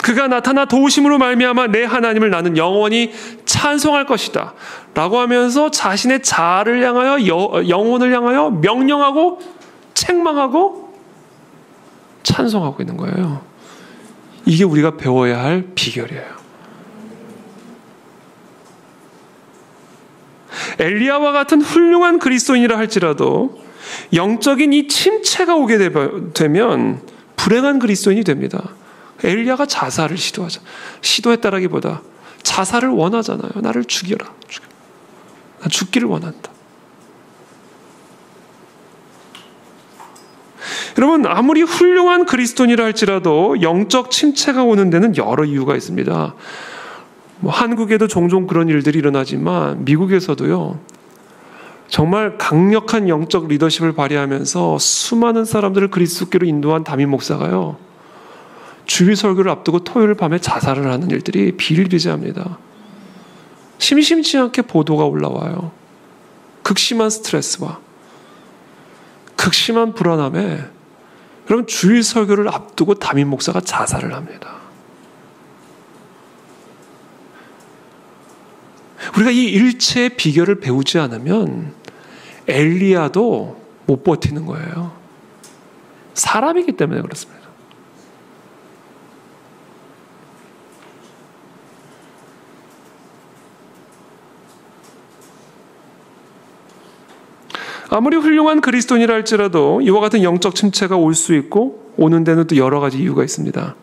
그가 나타나 도우심으로 말미암아 내 하나님을 나는 영원히 찬송할 것이다 라고 하면서 자신의 자아를 향하여 영혼을 향하여 명령하고 책망하고 찬송하고 있는 거예요. 이게 우리가 배워야 할 비결이에요. 엘리야와 같은 훌륭한 그리스도인이라 할지라도 영적인 이 침체가 오게 되면 불행한 그리스도인이 됩니다. 엘리야가 자살을 시도했다라기보다 자살을 원하잖아요. 나를 죽여라. 나 죽기를 원한다. 여러분, 아무리 훌륭한 그리스도인이라 할지라도 영적 침체가 오는 데는 여러 이유가 있습니다. 한국에도 종종 그런 일들이 일어나지만 미국에서도요. 정말 강력한 영적 리더십을 발휘하면서 수많은 사람들을 그리스도께로 인도한 담임 목사가요, 주일 설교를 앞두고 토요일 밤에 자살을 하는 일들이 비일비재합니다. 심심치 않게 보도가 올라와요. 극심한 스트레스와 극심한 불안함에 여러분, 주일 설교를 앞두고 담임 목사가 자살을 합니다. 우리가 이 일체의 비결을 배우지 않으면 엘리야도 못 버티는 거예요. 사람이기 때문에 그렇습니다. 아무리 훌륭한 그리스도인이라 할지라도 이와 같은 영적 침체가 올 수 있고 오는 데는 또 여러 가지 이유가 있습니다.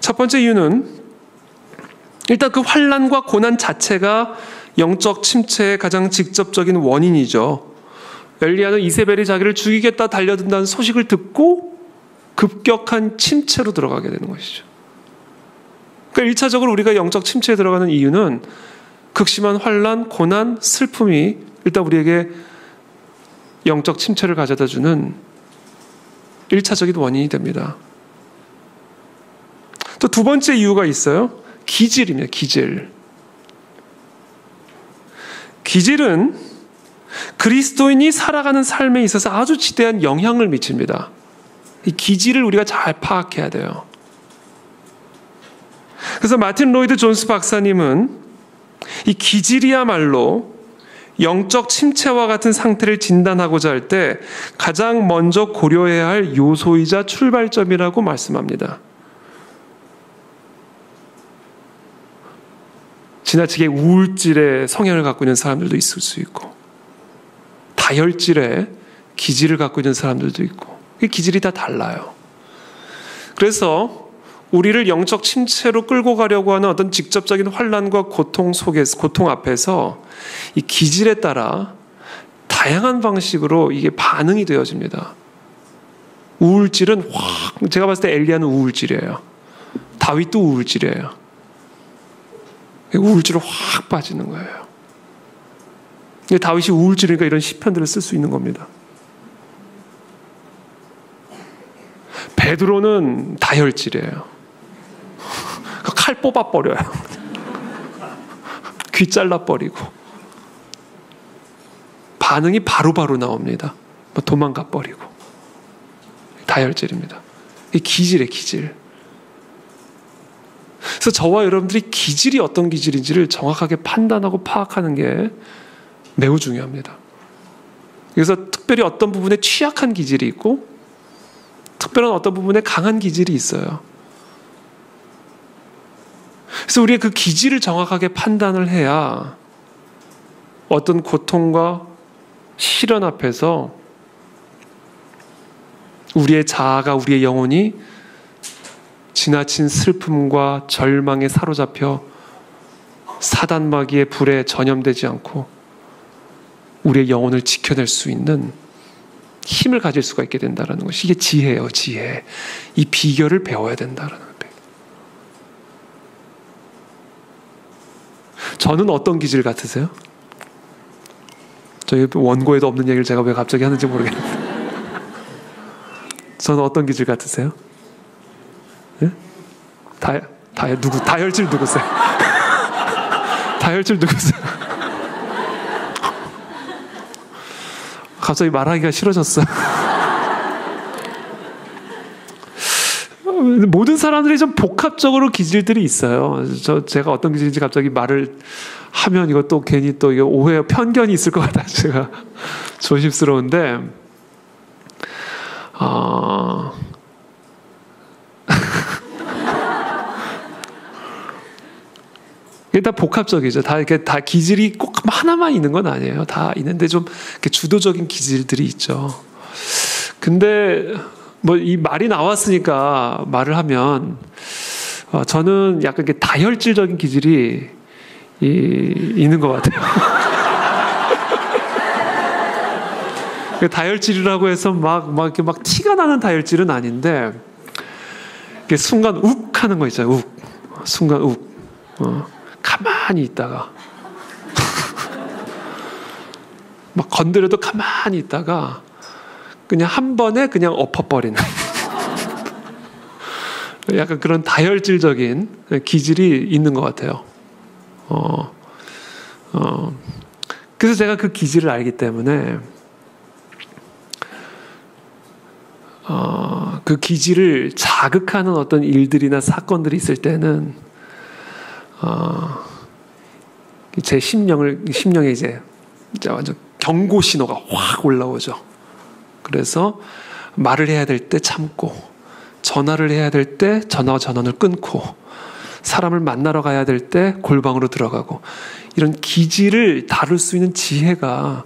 첫 번째 이유는 일단 그 환난과 고난 자체가 영적 침체의 가장 직접적인 원인이죠. 엘리야는 이세벨이 자기를 죽이겠다 달려든다는 소식을 듣고 급격한 침체로 들어가게 되는 것이죠. 그러니까 1차적으로 우리가 영적 침체에 들어가는 이유는 극심한 환난, 고난, 슬픔이 일단 우리에게 영적 침체를 가져다주는 1차적인 원인이 됩니다. 또 두 번째 이유가 있어요. 기질입니다. 기질. 기질은 그리스도인이 살아가는 삶에 있어서 아주 지대한 영향을 미칩니다. 이 기질을 우리가 잘 파악해야 돼요. 그래서 마틴 로이드 존스 박사님은 이 기질이야말로 영적 침체와 같은 상태를 진단하고자 할 때 가장 먼저 고려해야 할 요소이자 출발점이라고 말씀합니다. 지나치게 우울질의 성향을 갖고 있는 사람들도 있을 수 있고, 다혈질의 기질을 갖고 있는 사람들도 있고, 이 기질이 다 달라요. 그래서 우리를 영적 침체로 끌고 가려고 하는 어떤 직접적인 환난과 고통 속에서, 고통 앞에서 이 기질에 따라 다양한 방식으로 이게 반응이 되어집니다. 우울질은 확, 제가 봤을 때 엘리야는 우울질이에요. 다윗도 우울질이에요. 우울질로 확 빠지는 거예요. 다윗이 우울질이니까 이런 시편들을 쓸 수 있는 겁니다. 베드로는 다혈질이에요. 칼 뽑아버려요. 귀 잘라버리고. 반응이 바로바로 나옵니다. 도망가버리고. 다혈질입니다. 이 기질이에요, 기질. 그래서 저와 여러분들이 기질이 어떤 기질인지를 정확하게 판단하고 파악하는 게 매우 중요합니다. 그래서 특별히 어떤 부분에 취약한 기질이 있고 특별한 어떤 부분에 강한 기질이 있어요. 그래서 우리가 그 기질을 정확하게 판단을 해야 어떤 고통과 시련 앞에서 우리의 자아가, 우리의 영혼이 지나친 슬픔과 절망에 사로잡혀 사단마귀의 불에 전염되지 않고 우리의 영혼을 지켜낼 수 있는 힘을 가질 수가 있게 된다는 것이, 이게 지혜예요, 지혜. 이 비결을 배워야 된다는 거예요. 저는 어떤 기질 같으세요? 저희 원고에도 없는 얘기를 제가 왜 갑자기 하는지 모르겠는데. 저는 어떤 기질 같으세요? 예? 다혈질 누구세요? 다혈질 누구세요? 갑자기 말하기가 싫어졌어요. 모든 사람들이 좀 복합적으로 기질들이 있어요. 제가 어떤 기질인지 갑자기 말을 하면 이것도 괜히 또 오해, 편견이 있을 것 같아서 제가 조심스러운데, 이게 다 복합적이죠. 다 기질이 꼭 하나만 있는 건 아니에요. 다 있는데 좀 이렇게 주도적인 기질들이 있죠. 근데 뭐 이 말이 나왔으니까 말을 하면, 저는 약간 이렇게 다혈질적인 기질이 있는 것 같아요. 다혈질이라고 해서 이렇게 티가 나는 다혈질은 아닌데, 이게 순간 욱 하는 거 있잖아요. 욱. 순간 욱. 가만히 있다가 막 건드려도 가만히 있다가 그냥 한 번에 그냥 엎어버리는 약간 그런 다혈질적인 기질이 있는 것 같아요. 그래서 제가 그 기질을 알기 때문에 그 기질을 자극하는 어떤 일들이나 사건들이 있을 때는 제 심령에 이제 완전 경고 신호가 확 올라오죠. 그래서 말을 해야 될 때 참고, 전화를 해야 될 때 전화와 전원을 끊고, 사람을 만나러 가야 될 때 골방으로 들어가고, 이런 기질을 다룰 수 있는 지혜가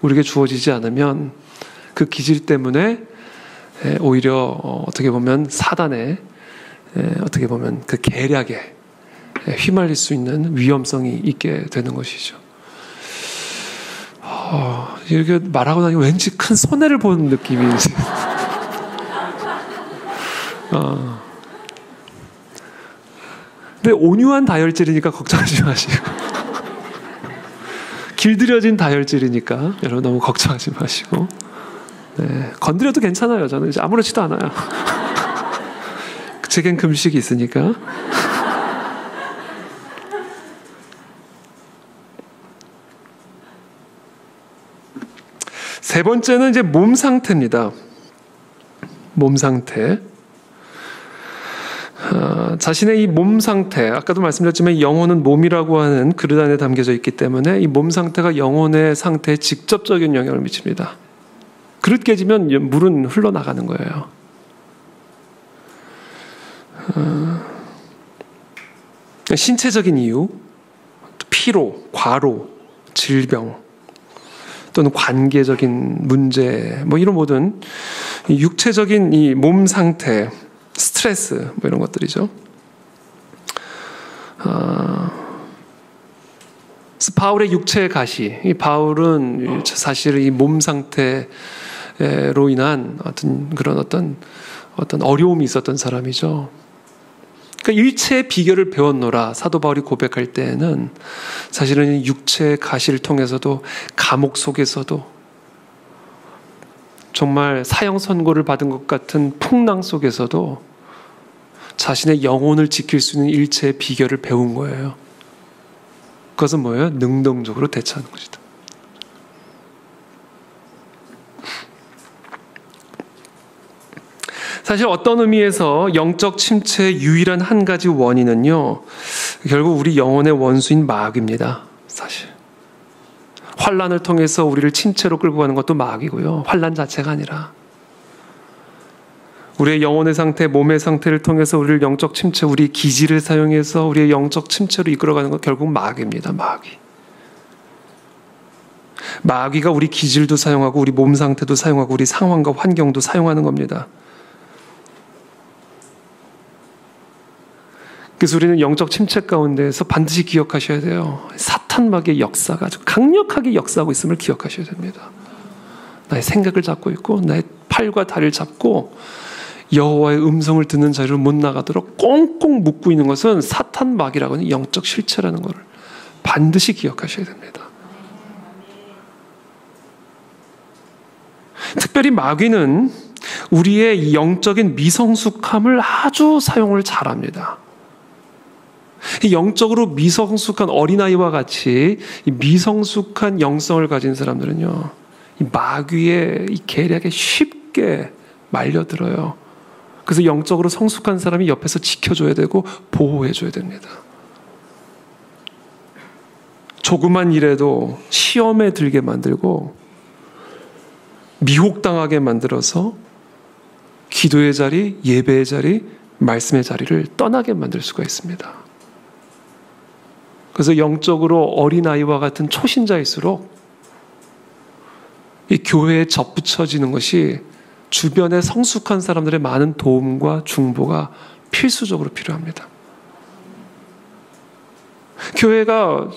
우리에게 주어지지 않으면 그 기질 때문에 오히려 어떻게 보면 사단의 어떻게 보면 그 계략에 휘말릴 수 있는 위험성이 있게 되는 것이죠. 이렇게 말하고 나니 왠지 큰 손해를 보는 느낌이 근데 온유한 다혈질이니까 걱정하지 마시고 길들여진 다혈질이니까 여러분 너무 걱정하지 마시고 네, 건드려도 괜찮아요. 저는 이제 아무렇지도 않아요. 제겐 금식이 있으니까. 세 번째는 이제 몸 상태입니다. 몸 상태. 자신의 이 몸 상태, 아까도 말씀드렸지만 영혼은 몸이라고 하는 그릇 안에 담겨져 있기 때문에 이 몸 상태가 영혼의 상태에 직접적인 영향을 미칩니다. 그릇 깨지면 물은 흘러나가는 거예요. 신체적인 이유, 피로, 과로, 질병, 또는 관계적인 문제, 뭐 이런 모든 육체적인 이 몸 상태, 스트레스, 뭐 이런 것들이죠. 바울의 육체의 가시, 이 바울은 사실 이 몸 상태로 인한 어떤 어려움이 있었던 사람이죠. 그러니까 일체의 비결을 배웠노라 사도 바울이 고백할 때에는 사실은 육체의 가시를 통해서도 감옥 속에서도 정말 사형 선고를 받은 것 같은 풍랑 속에서도 자신의 영혼을 지킬 수 있는 일체의 비결을 배운 거예요. 그것은 뭐예요? 능동적으로 대처하는 것이다. 사실 어떤 의미에서 영적 침체의 유일한 한 가지 원인은요, 결국 우리 영혼의 원수인 마귀입니다. 사실 환난을 통해서 우리를 침체로 끌고 가는 것도 마귀고요, 환난 자체가 아니라 우리의 영혼의 상태, 몸의 상태를 통해서 우리를 영적 침체, 우리 기질을 사용해서 우리의 영적 침체로 이끌어가는 것 결국 마귀입니다. 마귀가 우리 기질도 사용하고 우리 몸 상태도 사용하고 우리 상황과 환경도 사용하는 겁니다. 그래서 우리는 영적 침체 가운데에서 반드시 기억하셔야 돼요. 사탄 마귀의 역사가 아주 강력하게 역사하고 있음을 기억하셔야 됩니다. 나의 생각을 잡고 있고 나의 팔과 다리를 잡고 여호와의 음성을 듣는 자리로 못 나가도록 꽁꽁 묶고 있는 것은 사탄 마귀라고 하는 영적 실체라는 것을 반드시 기억하셔야 됩니다. 특별히 마귀는 우리의 영적인 미성숙함을 아주 사용을 잘합니다. 영적으로 미성숙한 어린아이와 같이 이 미성숙한 영성을 가진 사람들은요, 이 마귀의 이 계략에 쉽게 말려들어요. 그래서 영적으로 성숙한 사람이 옆에서 지켜줘야 되고 보호해줘야 됩니다. 조그만 일에도 시험에 들게 만들고 미혹당하게 만들어서 기도의 자리, 예배의 자리, 말씀의 자리를 떠나게 만들 수가 있습니다. 그래서 영적으로 어린아이와 같은 초신자일수록 이 교회에 접붙여지는 것이 주변의 성숙한 사람들의 많은 도움과 중보가 필수적으로 필요합니다. 교회가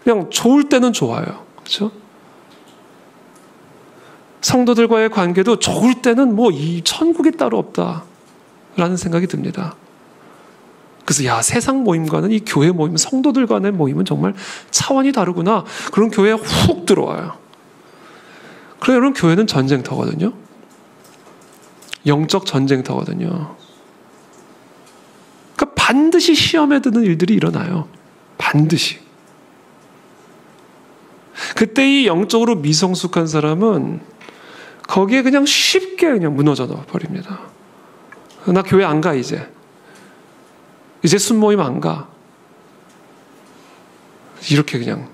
그냥 좋을 때는 좋아요. 그렇죠? 성도들과의 관계도 좋을 때는 뭐 이 천국이 따로 없다라는 생각이 듭니다. 그래서 세상 모임과는 이 교회 모임, 성도들 간의 모임은 정말 차원이 다르구나. 그런 교회에 훅 들어와요. 그러나 여러분, 교회는 전쟁터거든요. 영적 전쟁터거든요. 그러니까 반드시 시험에 드는 일들이 일어나요. 반드시. 그때 이 영적으로 미성숙한 사람은 거기에 그냥 쉽게 그냥 무너져 버립니다. 나 교회 안 가, 이제 순모임 안 가. 이렇게 그냥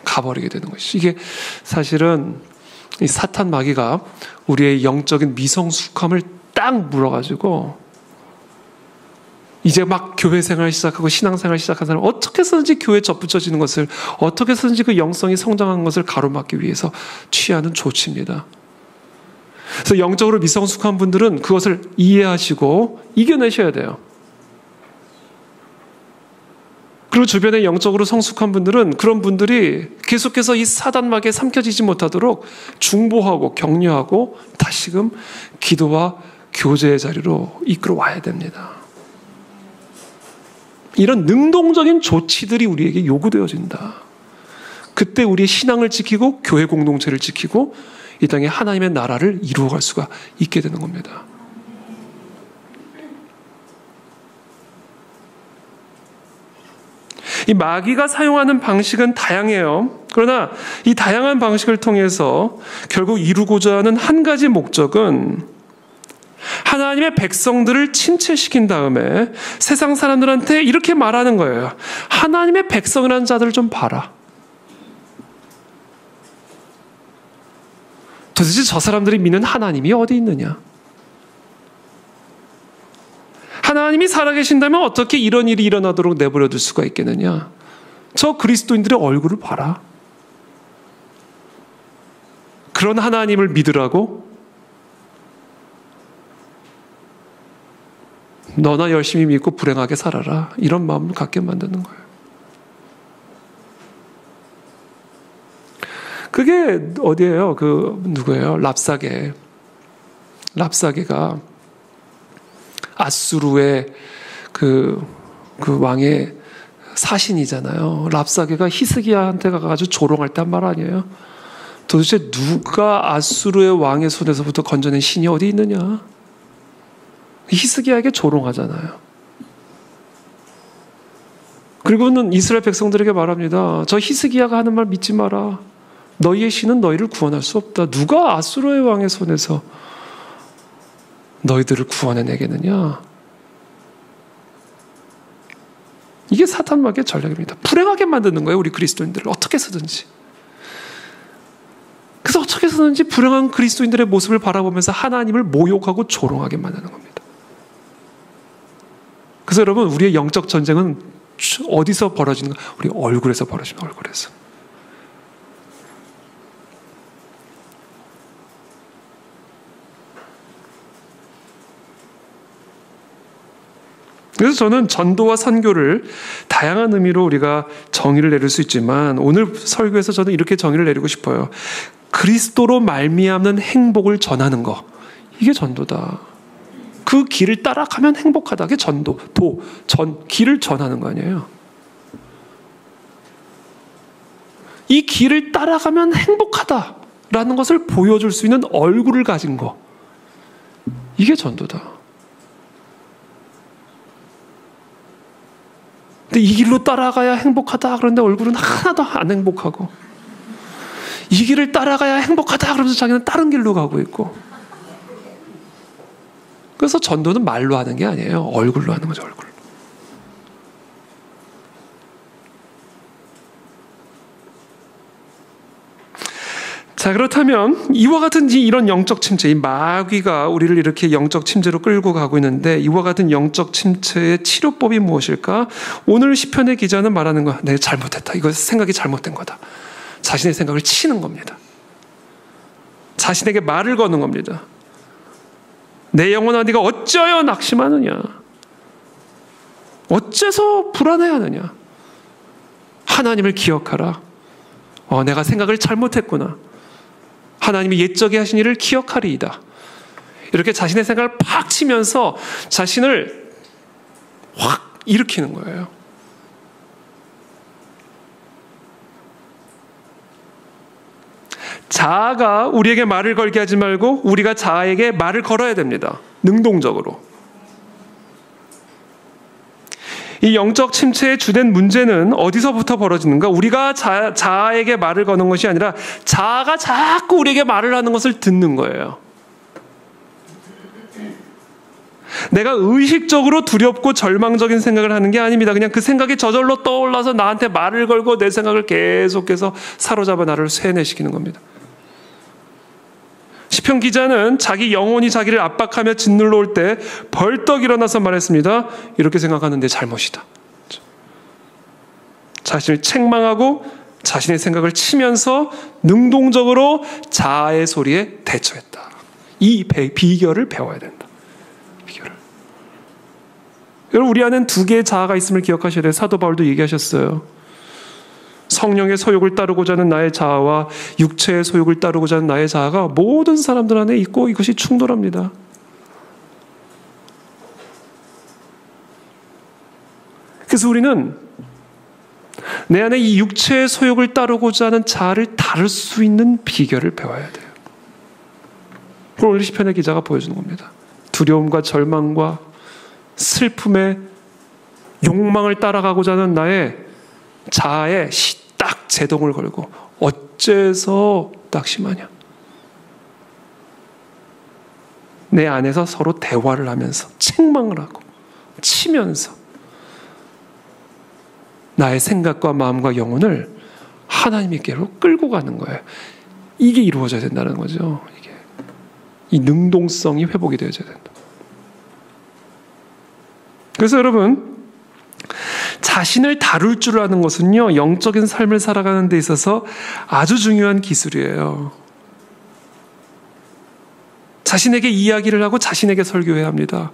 가버리게 되는 것이죠. 이게 사실은 이 사탄 마귀가 우리의 영적인 미성숙함을 딱 물어가지고 이제 막 교회 생활 시작하고 신앙생활 시작한 사람 어떻게 해서든지 교회에 접붙여지는 것을, 어떻게 해서든지 그 영성이 성장한 것을 가로막기 위해서 취하는 조치입니다. 그래서 영적으로 미성숙한 분들은 그것을 이해하시고 이겨내셔야 돼요. 그리고 주변에 영적으로 성숙한 분들은 그런 분들이 계속해서 이 사단막에 삼켜지지 못하도록 중보하고 격려하고 다시금 기도와 교제의 자리로 이끌어 와야 됩니다. 이런 능동적인 조치들이 우리에게 요구되어진다. 그때 우리의 신앙을 지키고 교회 공동체를 지키고 이 땅에 하나님의 나라를 이루어갈 수가 있게 되는 겁니다. 이 마귀가 사용하는 방식은 다양해요. 그러나 이 다양한 방식을 통해서 결국 이루고자 하는 한 가지 목적은 하나님의 백성들을 침체시킨 다음에 세상 사람들한테 이렇게 말하는 거예요. 하나님의 백성이라는 자들을 좀 봐라. 도대체 저 사람들이 믿는 하나님이 어디 있느냐? 하나님이 살아계신다면 어떻게 이런 일이 일어나도록 내버려 둘 수가 있겠느냐? 저 그리스도인들의 얼굴을 봐라. 그런 하나님을 믿으라고? 너나 열심히 믿고 불행하게 살아라. 이런 마음을 갖게 만드는 거예요. 그게 어디예요? 누구예요? 랍사게가 아수르의 그 왕의 사신이잖아요. 랍사게가 히스기야한테 가가지고 조롱할 때 한 말 아니에요? 도대체 누가 아수르의 왕의 손에서부터 건져낸 신이 어디 있느냐? 히스기야에게 조롱하잖아요. 그리고는 이스라엘 백성들에게 말합니다. 저 히스기야가 하는 말 믿지 마라. 너희의 신은 너희를 구원할 수 없다. 누가 아수르의 왕의 손에서 너희들을 구원해내겠느냐? 이게 사탄마귀의 전략입니다. 불행하게 만드는 거예요, 우리 그리스도인들을. 어떻게 해서든지. 그래서 어떻게 해서든지 불행한 그리스도인들의 모습을 바라보면서 하나님을 모욕하고 조롱하게 만드는 겁니다. 그래서 여러분, 우리의 영적 전쟁은 어디서 벌어지는가? 우리 얼굴에서 벌어집니다. 얼굴에서. 그래서 저는 전도와 선교를 다양한 의미로 우리가 정의를 내릴 수 있지만 오늘 설교에서 저는 이렇게 정의를 내리고 싶어요. 그리스도로 말미암는 행복을 전하는 거. 이게 전도다. 그 길을 따라가면 행복하다. 그게 전도, 길을 전하는 거 아니에요. 이 길을 따라가면 행복하다라는 것을 보여줄 수 있는 얼굴을 가진 거. 이게 전도다. 근데 이 길로 따라가야 행복하다. 그런데 얼굴은 하나도 안 행복하고. 이 길을 따라가야 행복하다. 그러면서 자기는 다른 길로 가고 있고. 그래서 전도는 말로 하는 게 아니에요. 얼굴로 하는 거죠, 얼굴. 자, 그렇다면 이와 같은 이런 영적 침체, 이 마귀가 우리를 이렇게 영적 침체로 끌고 가고 있는데 이와 같은 영적 침체의 치료법이 무엇일까? 오늘 시편의 기자는 말하는 거, 내가 잘못했다. 이거 생각이 잘못된 거다. 자신의 생각을 치는 겁니다. 자신에게 말을 거는 겁니다. 내 영혼아, 네가 어찌하여 낙심하느냐? 어째서 불안해하느냐? 하나님을 기억하라. 내가 생각을 잘못했구나. 하나님이 옛적에 하신 일을 기억하리이다. 이렇게 자신의 생각을 팍 치면서 자신을 확 일으키는 거예요. 자아가 우리에게 말을 걸게 하지 말고 우리가 자아에게 말을 걸어야 됩니다. 능동적으로. 이 영적 침체의 주된 문제는 어디서부터 벌어지는가? 우리가 자아에게 말을 거는 것이 아니라 자아가 자꾸 우리에게 말을 하는 것을 듣는 거예요. 내가 의식적으로 두렵고 절망적인 생각을 하는 게 아닙니다. 그냥 그 생각이 저절로 떠올라서 나한테 말을 걸고 내 생각을 계속해서 사로잡아 나를 쇠뇌시키는 겁니다. 시편 기자는 자기 영혼이 자기를 압박하며 짓눌러 올 때 벌떡 일어나서 말했습니다. 이렇게 생각하는 내 잘못이다. 자신을 책망하고 자신의 생각을 치면서 능동적으로 자아의 소리에 대처했다. 이 비결을 배워야 된다. 비결을. 여러분, 우리 안엔 두 개의 자아가 있음을 기억하셔야 돼요. 사도 바울도 얘기하셨어요. 성령의 소욕을 따르고자 하는 나의 자아와 육체의 소욕을 따르고자 하는 나의 자아가 모든 사람들 안에 있고 이것이 충돌합니다. 그래서 우리는 내 안에 이 육체의 소욕을 따르고자 하는 자아를 다룰 수 있는 비결을 배워야 돼요. 그걸 오늘 시편의 기자가 보여주는 겁니다. 두려움과 절망과 슬픔의 욕망을 따라가고자 하는 나의 자아에 딱 제동을 걸고 어째서 딱 심하냐. 내 안에서 서로 대화를 하면서 책망을 하고 치면서 나의 생각과 마음과 영혼을 하나님께로 끌고 가는 거예요. 이게 이루어져야 된다는 거죠. 이게 이 능동성이 회복이 되어져야 된다. 그래서 여러분, 자신을 다룰 줄 아는 것은요, 영적인 삶을 살아가는 데 있어서 아주 중요한 기술이에요. 자신에게 이야기를 하고 자신에게 설교해야 합니다.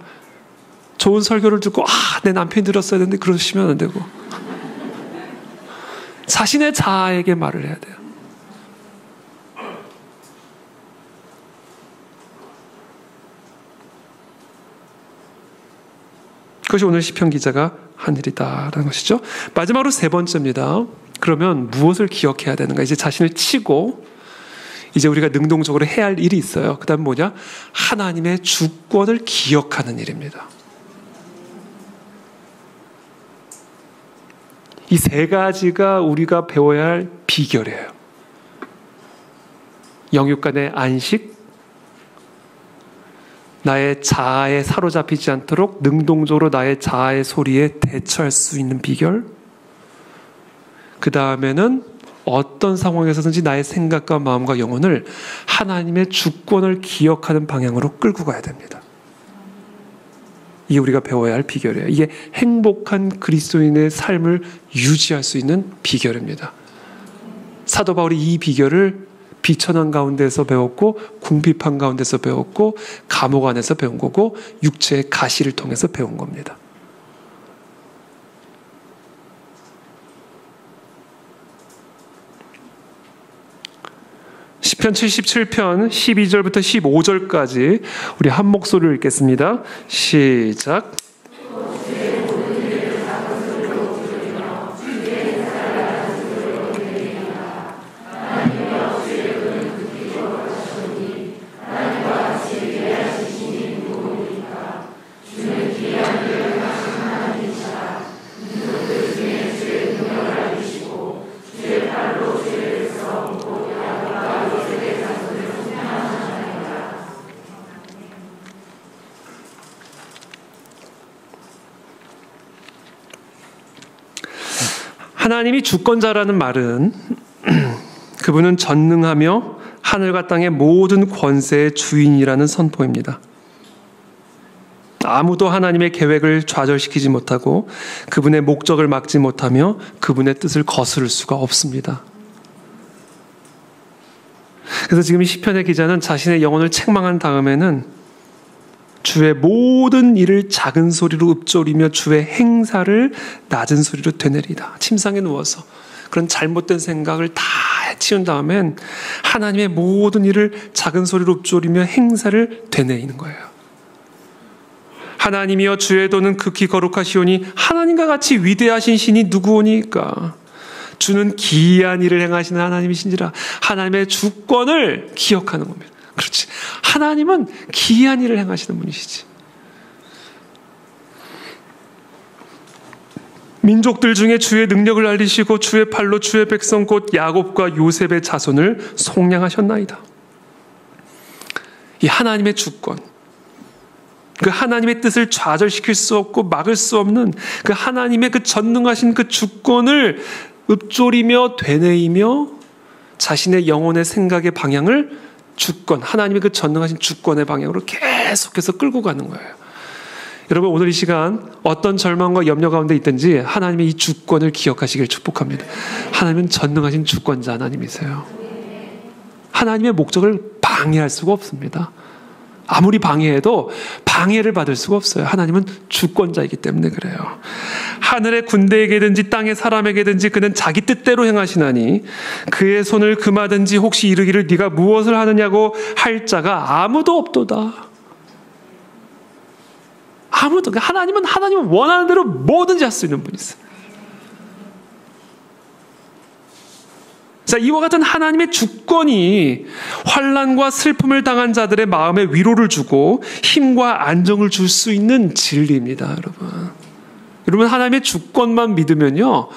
좋은 설교를 듣고 내 남편이 들었어야 되는데 그러시면 안 되고 자신의 자아에게 말을 해야 돼요. 그것이 오늘 시편 기자가 한 일이다라는 것이죠. 마지막으로 세 번째입니다. 그러면 무엇을 기억해야 되는가? 이제 자신을 치고 이제 우리가 능동적으로 해야 할 일이 있어요. 그 다음 뭐냐? 하나님의 주권을 기억하는 일입니다. 이 세 가지가 우리가 배워야 할 비결이에요. 영육 간의 안식, 나의 자아에 사로잡히지 않도록 능동적으로 나의 자아의 소리에 대처할 수 있는 비결, 그 다음에는 어떤 상황에서든지 나의 생각과 마음과 영혼을 하나님의 주권을 기억하는 방향으로 끌고 가야 됩니다. 이게 우리가 배워야 할 비결이에요. 이게 행복한 그리스도인의 삶을 유지할 수 있는 비결입니다. 사도 바울이 이 비결을 비천한 가운데서 배웠고 궁핍한 가운데서 배웠고 감옥 안에서 배운 거고 육체의 가시를 통해서 배운 겁니다. 시편 77편 12절부터 15절까지 우리 한 목소리로 읽겠습니다. 시작. 하나님이 주권자라는 말은 그분은 전능하며 하늘과 땅의 모든 권세의 주인이라는 선포입니다. 아무도 하나님의 계획을 좌절시키지 못하고 그분의 목적을 막지 못하며 그분의 뜻을 거스를 수가 없습니다. 그래서 지금 이 시편의 기자는 자신의 영혼을 책망한 다음에는 주의 모든 일을 작은 소리로 읊조리며 주의 행사를 낮은 소리로 되뇌리다. 침상에 누워서 그런 잘못된 생각을 다 해치운 다음엔 하나님의 모든 일을 작은 소리로 읊조리며 행사를 되뇌이는 거예요. 하나님이여 주의 도는 극히 거룩하시오니 하나님과 같이 위대하신 신이 누구오니까. 주는 기이한 일을 행하시는 하나님이신지라. 하나님의 주권을 기억하는 겁니다. 그렇지. 하나님은 기이한 일을 행하시는 분이시지. 민족들 중에 주의 능력을 알리시고 주의 팔로 주의 백성 곧 야곱과 요셉의 자손을 속량하셨나이다. 이 하나님의 주권, 그 하나님의 뜻을 좌절시킬 수 없고 막을 수 없는 그 하나님의 그 전능하신 그 주권을 읊조리며 되뇌이며 자신의 영혼의 생각의 방향을 주권, 하나님의 그 전능하신 주권의 방향으로 계속해서 끌고 가는 거예요. 여러분, 오늘 이 시간 어떤 절망과 염려 가운데 있든지 하나님의 이 주권을 기억하시길 축복합니다. 하나님은 전능하신 주권자 하나님이세요. 하나님의 목적을 방해할 수가 없습니다. 아무리 방해해도 방해를 받을 수가 없어요. 하나님은 주권자이기 때문에 그래요. 하늘의 군대에게든지 땅의 사람에게든지 그는 자기 뜻대로 행하시나니 그의 손을 금하든지 혹시 이르기를 네가 무엇을 하느냐고 할 자가 아무도 없도다. 아무도. 하나님은 원하는 대로 뭐든지 할 수 있는 분이세요. 자, 이와 같은 하나님의 주권이 환난과 슬픔을 당한 자들의 마음에 위로를 주고 힘과 안정을 줄 수 있는 진리입니다, 여러분. 여러분, 하나님의 주권만 믿으면요,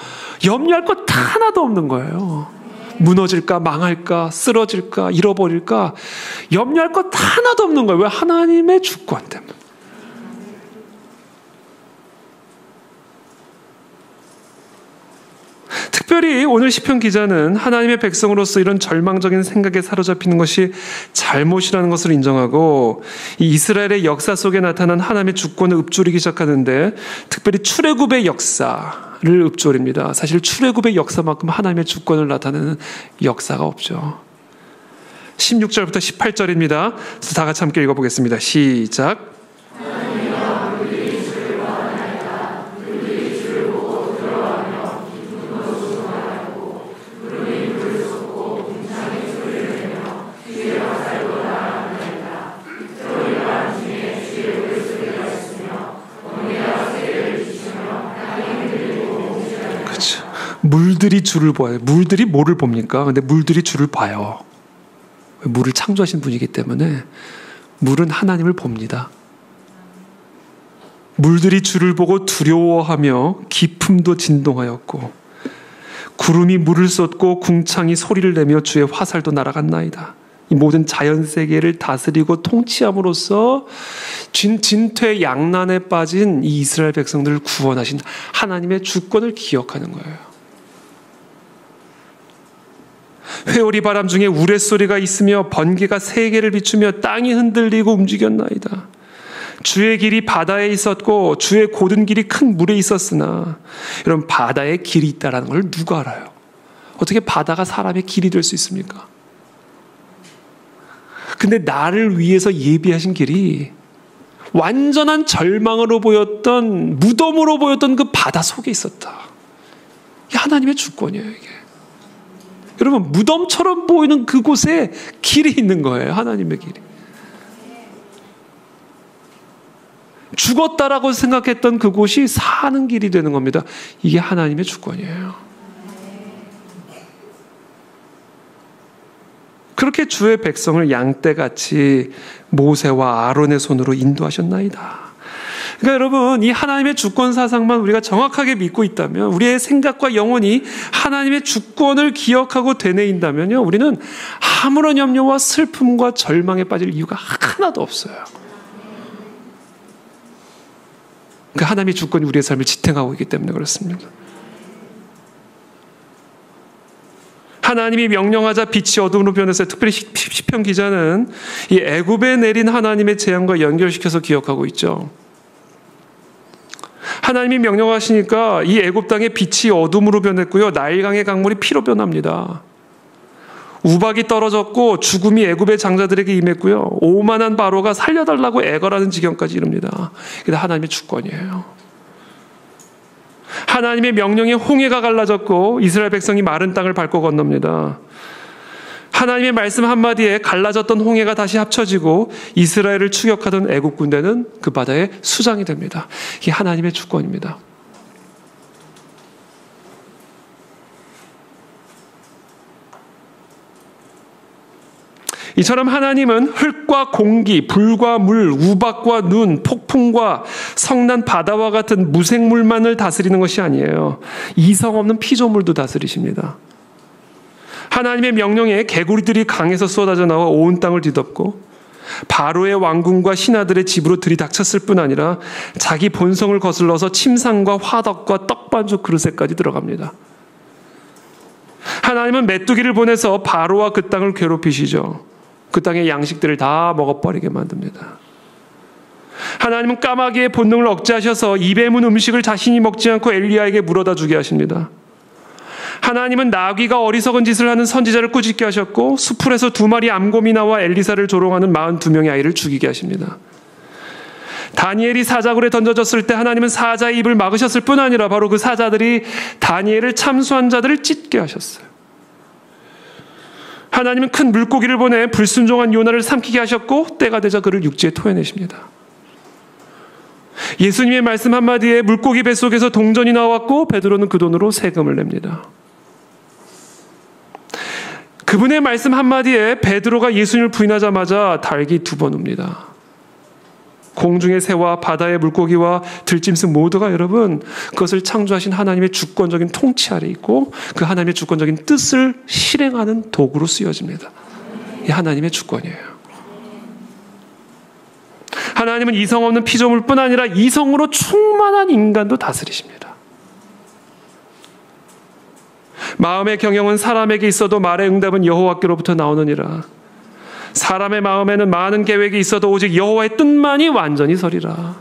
염려할 것 하나도 없는 거예요. 무너질까, 망할까, 쓰러질까, 잃어버릴까, 염려할 것 하나도 없는 거예요. 왜? 하나님의 주권 때문에. 특별히 오늘 시편 기자는 하나님의 백성으로서 이런 절망적인 생각에 사로잡히는 것이 잘못이라는 것을 인정하고 이 이스라엘의 역사 속에 나타난 하나님의 주권을 읊조리기 시작하는데 특별히 출애굽의 역사를 읊조립니다. 사실 출애굽의 역사만큼 하나님의 주권을 나타내는 역사가 없죠. 16절부터 18절입니다. 다 같이 함께 읽어보겠습니다. 시작. 물들이 주를 봐요. 물들이 뭐를 봅니까? 근데 물들이 주를 봐요. 물을 창조하신 분이기 때문에 물은 하나님을 봅니다. 물들이 주를 보고 두려워하며 기품도 진동하였고 구름이 물을 쏟고 궁창이 소리를 내며 주의 화살도 날아갔나이다. 이 모든 자연 세계를 다스리고 통치함으로써 진퇴 양난에 빠진 이 이스라엘 백성들을 구원하신 하나님의 주권을 기억하는 거예요. 회오리 바람 중에 우레소리가 있으며 번개가 세계를 비추며 땅이 흔들리고 움직였나이다. 주의 길이 바다에 있었고 주의 고든 길이 큰 물에 있었으나 여러분, 바다에 길이 있다는 걸 누가 알아요? 어떻게 바다가 사람의 길이 될 수 있습니까? 근데 나를 위해서 예비하신 길이 완전한 절망으로 보였던, 무덤으로 보였던 그 바다 속에 있었다. 이게 하나님의 주권이에요, 이게. 여러분, 무덤처럼 보이는 그곳에 길이 있는 거예요. 하나님의 길이. 죽었다라고 생각했던 그곳이 사는 길이 되는 겁니다. 이게 하나님의 주권이에요. 그렇게 주의 백성을 양떼같이 모세와 아론의 손으로 인도하셨나이다. 그러니까 여러분, 이 하나님의 주권 사상만 우리가 정확하게 믿고 있다면, 우리의 생각과 영혼이 하나님의 주권을 기억하고 되뇌인다면요, 우리는 아무런 염려와 슬픔과 절망에 빠질 이유가 하나도 없어요. 그 하나님의 주권이 우리의 삶을 지탱하고 있기 때문에 그렇습니다. 하나님이 명령하자 빛이 어둠으로 변했어요. 특별히 시편 기자는 이 애굽에 내린 하나님의 재앙과 연결시켜서 기억하고 있죠. 하나님이 명령하시니까 이 애굽 땅의 빛이 어둠으로 변했고요, 나일강의 강물이 피로 변합니다. 우박이 떨어졌고 죽음이 애굽의 장자들에게 임했고요, 오만한 바로가 살려달라고 애걸하는 지경까지 이릅니다. 이게 하나님의 주권이에요. 하나님의 명령에 홍해가 갈라졌고 이스라엘 백성이 마른 땅을 밟고 건넙니다. 하나님의 말씀 한마디에 갈라졌던 홍해가 다시 합쳐지고 이스라엘을 추격하던 애국 군대는 그 바다에 수장이 됩니다. 이게 하나님의 주권입니다. 이처럼 하나님은 흙과 공기, 불과 물, 우박과 눈, 폭풍과 성난 바다와 같은 무생물만을 다스리는 것이 아니에요. 이성 없는 피조물도 다스리십니다. 하나님의 명령에 개구리들이 강에서 쏟아져 나와 온 땅을 뒤덮고 바로의 왕궁과 신하들의 집으로 들이닥쳤을 뿐 아니라 자기 본성을 거슬러서 침상과 화덕과 떡반죽 그릇에까지 들어갑니다. 하나님은 메뚜기를 보내서 바로와 그 땅을 괴롭히시죠. 그 땅의 양식들을 다 먹어버리게 만듭니다. 하나님은 까마귀의 본능을 억제하셔서 입에 문 음식을 자신이 먹지 않고 엘리야에게 물어다 주게 하십니다. 하나님은 나귀가 어리석은 짓을 하는 선지자를 꾸짖게 하셨고 수풀에서 2마리 암곰이 나와 엘리사를 조롱하는 42명의 아이를 죽이게 하십니다. 다니엘이 사자굴에 던져졌을 때 하나님은 사자의 입을 막으셨을 뿐 아니라 바로 그 사자들이 다니엘을 참수한 자들을 찢게 하셨어요. 하나님은 큰 물고기를 보내 불순종한 요나를 삼키게 하셨고 때가 되자 그를 육지에 토해내십니다. 예수님의 말씀 한마디에 물고기 뱃속에서 동전이 나왔고 베드로는 그 돈으로 세금을 냅니다. 그분의 말씀 한마디에 베드로가 예수님을 부인하자마자 닭이 2번 웁니다. 공중의 새와 바다의 물고기와 들짐승 모두가 여러분 그것을 창조하신 하나님의 주권적인 통치 아래 있고 그 하나님의 주권적인 뜻을 실행하는 도구로 쓰여집니다. 이 하나님의 주권이에요. 하나님은 이성 없는 피조물뿐 아니라 이성으로 충만한 인간도 다스리십니다. 마음의 경영은 사람에게 있어도 말의 응답은 여호와께로부터 나오느니라. 사람의 마음에는 많은 계획이 있어도 오직 여호와의 뜻만이 완전히 서리라.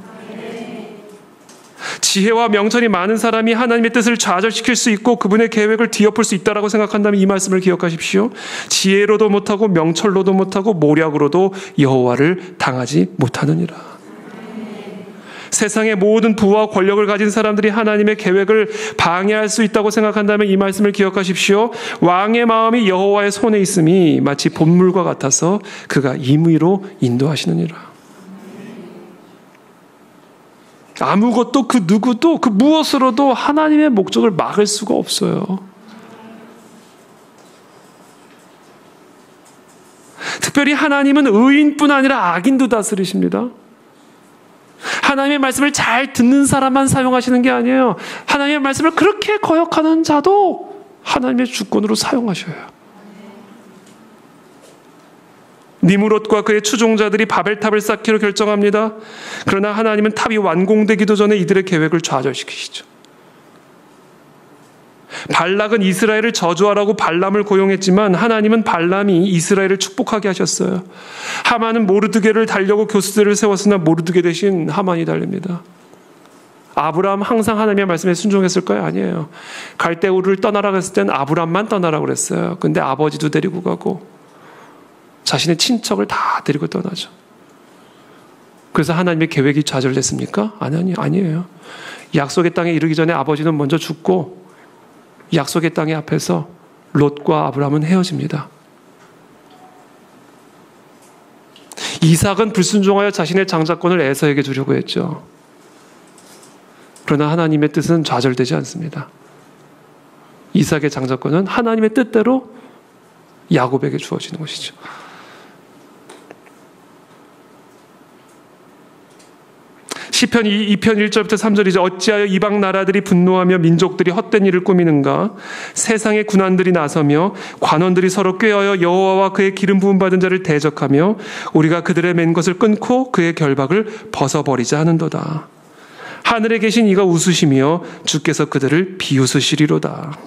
지혜와 명철이 많은 사람이 하나님의 뜻을 좌절시킬 수 있고 그분의 계획을 뒤엎을 수 있다고 생각한다면 이 말씀을 기억하십시오. 지혜로도 못하고 명철로도 못하고 모략으로도 여호와를 당하지 못하느니라. 세상의 모든 부와 권력을 가진 사람들이 하나님의 계획을 방해할 수 있다고 생각한다면 이 말씀을 기억하십시오. 왕의 마음이 여호와의 손에 있음이 마치 봇물과 같아서 그가 임의로 인도하시느니라. 아무것도 그 누구도 그 무엇으로도 하나님의 목적을 막을 수가 없어요. 특별히 하나님은 의인뿐 아니라 악인도 다스리십니다. 하나님의 말씀을 잘 듣는 사람만 사용하시는 게 아니에요. 하나님의 말씀을 그렇게 거역하는 자도 하나님의 주권으로 사용하셔요. 니므롯과 그의 추종자들이 바벨탑을 쌓기로 결정합니다. 그러나 하나님은 탑이 완공되기도 전에 이들의 계획을 좌절시키시죠. 발락은 이스라엘을 저주하라고 발람을 고용했지만 하나님은 발람이 이스라엘을 축복하게 하셨어요. 하만은 모르드게를 달려고 교수들을 세웠으나 모르드게 대신 하만이 달립니다. 아브라함 항상 하나님의 말씀에 순종했을까요? 아니에요. 갈대우를 떠나라고 했을 땐 아브라함만 떠나라고 그랬어요. 근데 아버지도 데리고 가고 자신의 친척을 다 데리고 떠나죠. 그래서 하나님의 계획이 좌절됐습니까? 아니에요. 약속의 땅에 이르기 전에 아버지는 먼저 죽고 약속의 땅의 앞에서 롯과 아브라함은 헤어집니다. 이삭은 불순종하여 자신의 장자권을 에서에게 주려고 했죠. 그러나 하나님의 뜻은 좌절되지 않습니다. 이삭의 장자권은 하나님의 뜻대로 야곱에게 주어지는 것이죠. 시편 2편 1절부터 3절이죠. 어찌하여 이방 나라들이 분노하며 민족들이 헛된 일을 꾸미는가? 세상의 군관들이 나서며 관원들이 서로 꾀하여 여호와와 그의 기름 부음 받은 자를 대적하며 우리가 그들의 맨 것을 끊고 그의 결박을 벗어버리자 하는도다. 하늘에 계신 이가 웃으시며 주께서 그들을 비웃으시리로다.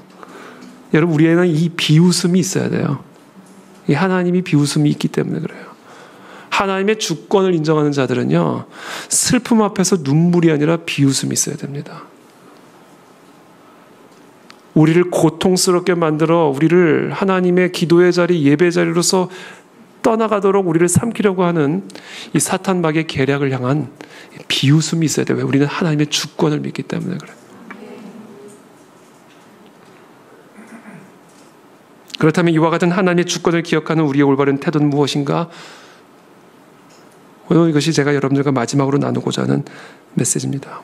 여러분, 우리에는 이 비웃음이 있어야 돼요. 이 하나님이 비웃음이 있기 때문에 그래요. 하나님의 주권을 인정하는 자들은요, 슬픔 앞에서 눈물이 아니라 비웃음이 있어야 됩니다. 우리를 고통스럽게 만들어 우리를 하나님의 기도의 자리, 예배 자리로서 떠나가도록 우리를 삼키려고 하는 이 사탄 마귀의 계략을 향한 비웃음이 있어야 돼요. 왜? 우리는 하나님의 주권을 믿기 때문에 그래요. 그렇다면 이와 같은 하나님의 주권을 기억하는 우리의 올바른 태도는 무엇인가? 오늘 이것이 제가 여러분들과 마지막으로 나누고자 하는 메시지입니다.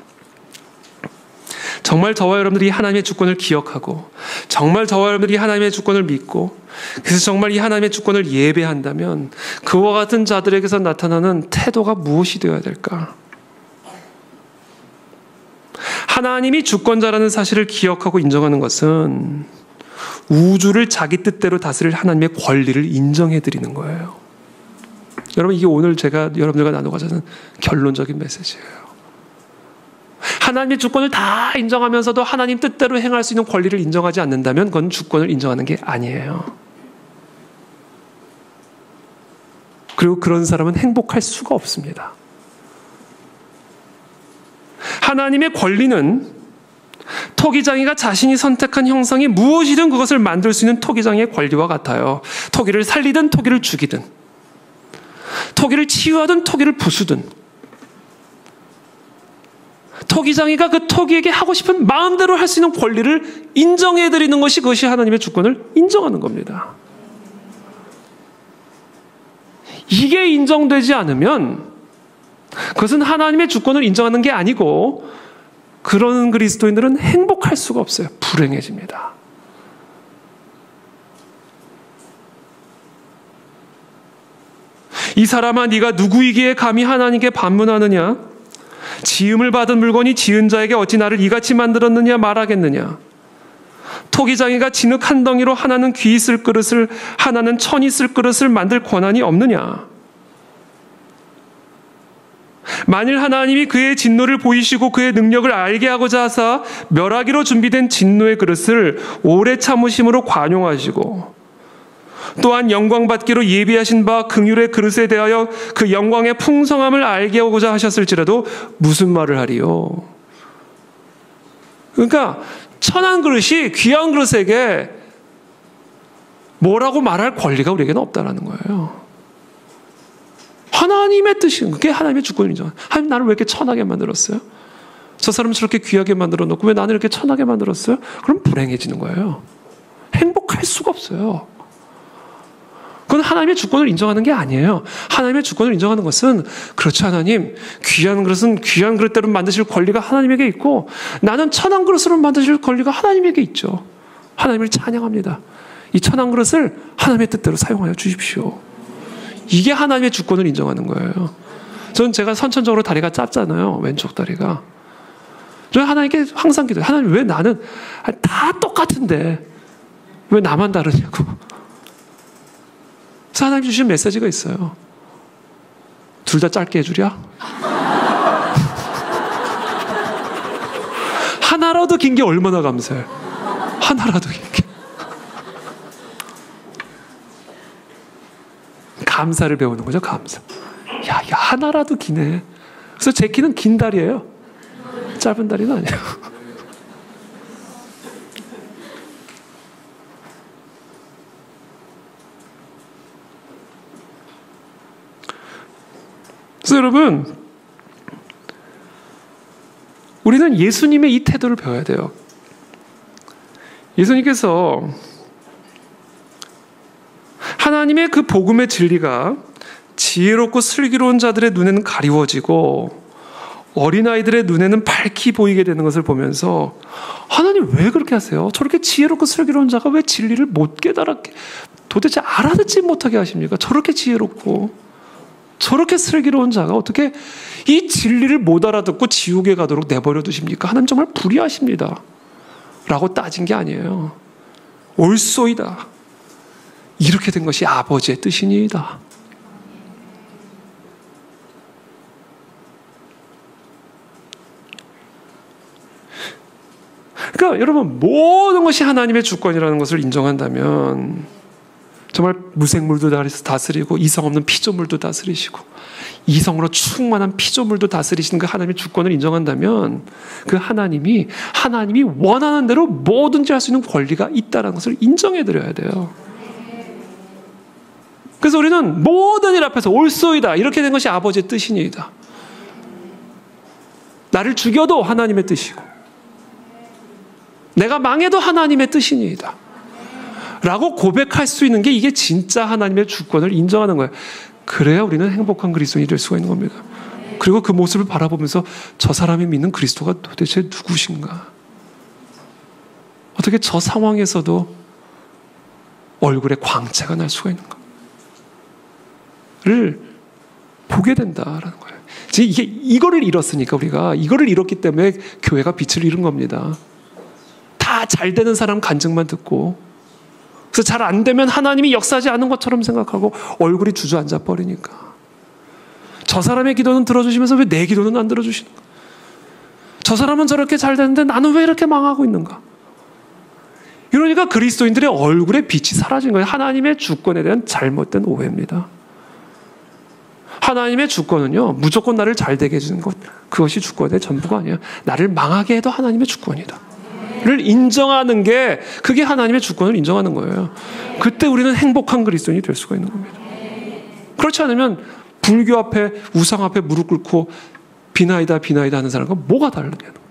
정말 저와 여러분들이 하나님의 주권을 기억하고 정말 저와 여러분들이 하나님의 주권을 믿고 그래서 정말 이 하나님의 주권을 예배한다면 그와 같은 자들에게서 나타나는 태도가 무엇이 되어야 될까? 하나님이 주권자라는 사실을 기억하고 인정하는 것은 우주를 자기 뜻대로 다스릴 하나님의 권리를 인정해드리는 거예요. 여러분, 이게 오늘 제가 여러분들과 나누고자 하는 결론적인 메시지예요. 하나님의 주권을 다 인정하면서도 하나님 뜻대로 행할 수 있는 권리를 인정하지 않는다면 그건 주권을 인정하는 게 아니에요. 그리고 그런 사람은 행복할 수가 없습니다. 하나님의 권리는 토기장이가 자신이 선택한 형상이 무엇이든 그것을 만들 수 있는 토기장이의 권리와 같아요. 토기를 살리든 토기를 죽이든 토기를 치유하든 토기를 부수든 토기장이가 그 토기에게 하고 싶은 마음대로 할 수 있는 권리를 인정해드리는 것이 그것이 하나님의 주권을 인정하는 겁니다. 이게 인정되지 않으면 그것은 하나님의 주권을 인정하는 게 아니고 그런 그리스도인들은 행복할 수가 없어요. 불행해집니다. 이 사람아, 네가 누구이기에 감히 하나님께 반문하느냐? 지음을 받은 물건이 지은 자에게 어찌 나를 이같이 만들었느냐 말하겠느냐? 토기장이가 진흙 한 덩이로 하나는 귀 있을 그릇을 하나는 천 있을 그릇을 만들 권한이 없느냐? 만일 하나님이 그의 진노를 보이시고 그의 능력을 알게 하고자 하사 멸하기로 준비된 진노의 그릇을 오래 참으심으로 관용하시고 또한 영광받기로 예비하신 바 긍휼의 그릇에 대하여 그 영광의 풍성함을 알게 하고자 하셨을지라도 무슨 말을 하리요? 그러니까 천한 그릇이 귀한 그릇에게 뭐라고 말할 권리가 우리에게는 없다라는 거예요. 하나님의 뜻이, 그게 하나님의 주권을 인정하는. 하나님, 나를 왜 이렇게 천하게 만들었어요? 저 사람은 저렇게 귀하게 만들어 놓고 왜 나는 이렇게 천하게 만들었어요? 그럼 불행해지는 거예요. 행복할 수가 없어요. 그건 하나님의 주권을 인정하는 게 아니에요. 하나님의 주권을 인정하는 것은, 그렇죠, 하나님, 귀한 그릇은 귀한 그릇대로 만드실 권리가 하나님에게 있고 나는 천한 그릇으로 만드실 권리가 하나님에게 있죠. 하나님을 찬양합니다. 이 천한 그릇을 하나님의 뜻대로 사용하여 주십시오. 이게 하나님의 주권을 인정하는 거예요. 저는 제가 선천적으로 다리가 짧잖아요. 왼쪽 다리가. 저는 하나님께 항상 기도해요. 하나님, 왜 나는 다 똑같은데 왜 나만 다르냐고. 그래서 하나님 주신 메시지가 있어요. 둘 다 짧게 해주랴? 하나라도 긴 게 얼마나 감사해. 하나라도 긴 게. 감사를 배우는 거죠. 감사. 야, 하나라도 기네. 그래서 제 키는 긴 다리예요. 짧은 다리는 아니에요. 그래서 여러분, 우리는 예수님의 이 태도를 배워야 돼요. 예수님께서 하나님의 그 복음의 진리가 지혜롭고 슬기로운 자들의 눈에는 가리워지고 어린아이들의 눈에는 밝히 보이게 되는 것을 보면서 하나님 왜 그렇게 하세요? 저렇게 지혜롭고 슬기로운 자가 왜 진리를 못 깨달았게 도대체 알아듣지 못하게 하십니까? 저렇게 지혜롭고 저렇게 슬기로운 자가 어떻게 이 진리를 못 알아듣고 지옥에 가도록 내버려 두십니까? 하나님 정말 불의하십니다. 라고 따진 게 아니에요. 옳소이다. 이렇게 된 것이 아버지의 뜻이니이다. 그러니까 여러분, 모든 것이 하나님의 주권이라는 것을 인정한다면 정말 무생물도 다스리고 이성 없는 피조물도 다스리시고 이성으로 충만한 피조물도 다스리시는 그 하나님의 주권을 인정한다면 그 하나님이 원하는 대로 뭐든지 할 수 있는 권리가 있다는 것을 인정해드려야 돼요. 그래서 우리는 모든 일 앞에서 옳소이다. 이렇게 된 것이 아버지의 뜻이니이다. 나를 죽여도 하나님의 뜻이고 내가 망해도 하나님의 뜻이니이다. 라고 고백할 수 있는 게 이게 진짜 하나님의 주권을 인정하는 거예요. 그래야 우리는 행복한 그리스도인이 될 수가 있는 겁니다. 그리고 그 모습을 바라보면서 저 사람이 믿는 그리스도가 도대체 누구신가? 어떻게 저 상황에서도 얼굴에 광채가 날 수가 있는가를 보게 된다라는 거예요. 지금 이거를 잃었으니까, 우리가 이거를 잃었기 때문에 교회가 빛을 잃은 겁니다. 다 잘 되는 사람 간증만 듣고, 그래서 잘 안 되면 하나님이 역사하지 않은 것처럼 생각하고 얼굴이 주저앉아 버리니까. 저 사람의 기도는 들어주시면서 왜 내 기도는 안 들어주시는가? 저 사람은 저렇게 잘 되는데 나는 왜 이렇게 망하고 있는가? 이러니까 그리스도인들의 얼굴에 빛이 사라진 거예요. 하나님의 주권에 대한 잘못된 오해입니다. 하나님의 주권은요, 무조건 나를 잘 되게 해주는 것, 그것이 주권의 전부가 아니에요. 나를 망하게 해도 하나님의 주권이다 를 인정하는 게, 그게 하나님의 주권을 인정하는 거예요. 그때 우리는 행복한 그리스도인이 될 수가 있는 겁니다. 그렇지 않으면 불교 앞에, 우상 앞에 무릎 꿇고 비나이다 비나이다 하는 사람과 뭐가 다르냐는 거예요.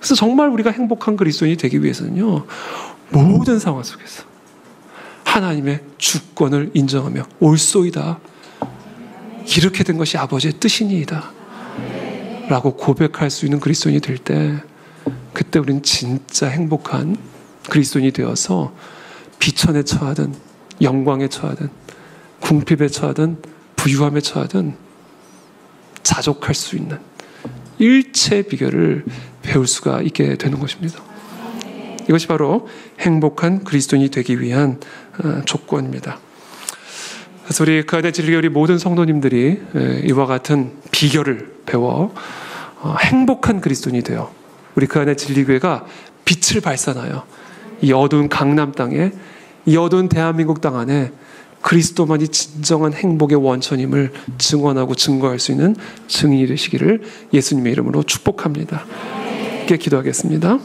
그래서 정말 우리가 행복한 그리스도인이 되기 위해서는요, 모든 상황 속에서 하나님의 주권을 인정하며 옳소이다, 이렇게 된 것이 아버지의 뜻이니이다 라고 고백할 수 있는 그리스도인이 될 때, 그때 우리는 진짜 행복한 그리스도인이 되어서 비천에 처하든 영광에 처하든 궁핍에 처하든 부유함에 처하든 자족할 수 있는 일체의 비결을 배울 수가 있게 되는 것입니다. 이것이 바로 행복한 그리스도인이 되기 위한 조건입니다. 그래서 우리 그 안에 진리교 우리 모든 성도님들이 이와 같은 비결을 배워 행복한 그리스도인이 되어 우리 그 안에 진리교회가 빛을 발산하여 이 어두운 강남 땅에, 이 어두운 대한민국 땅 안에 그리스도만이 진정한 행복의 원천임을 증언하고 증거할 수 있는 증인이 되시기를 예수님의 이름으로 축복합니다. 함께 기도하겠습니다.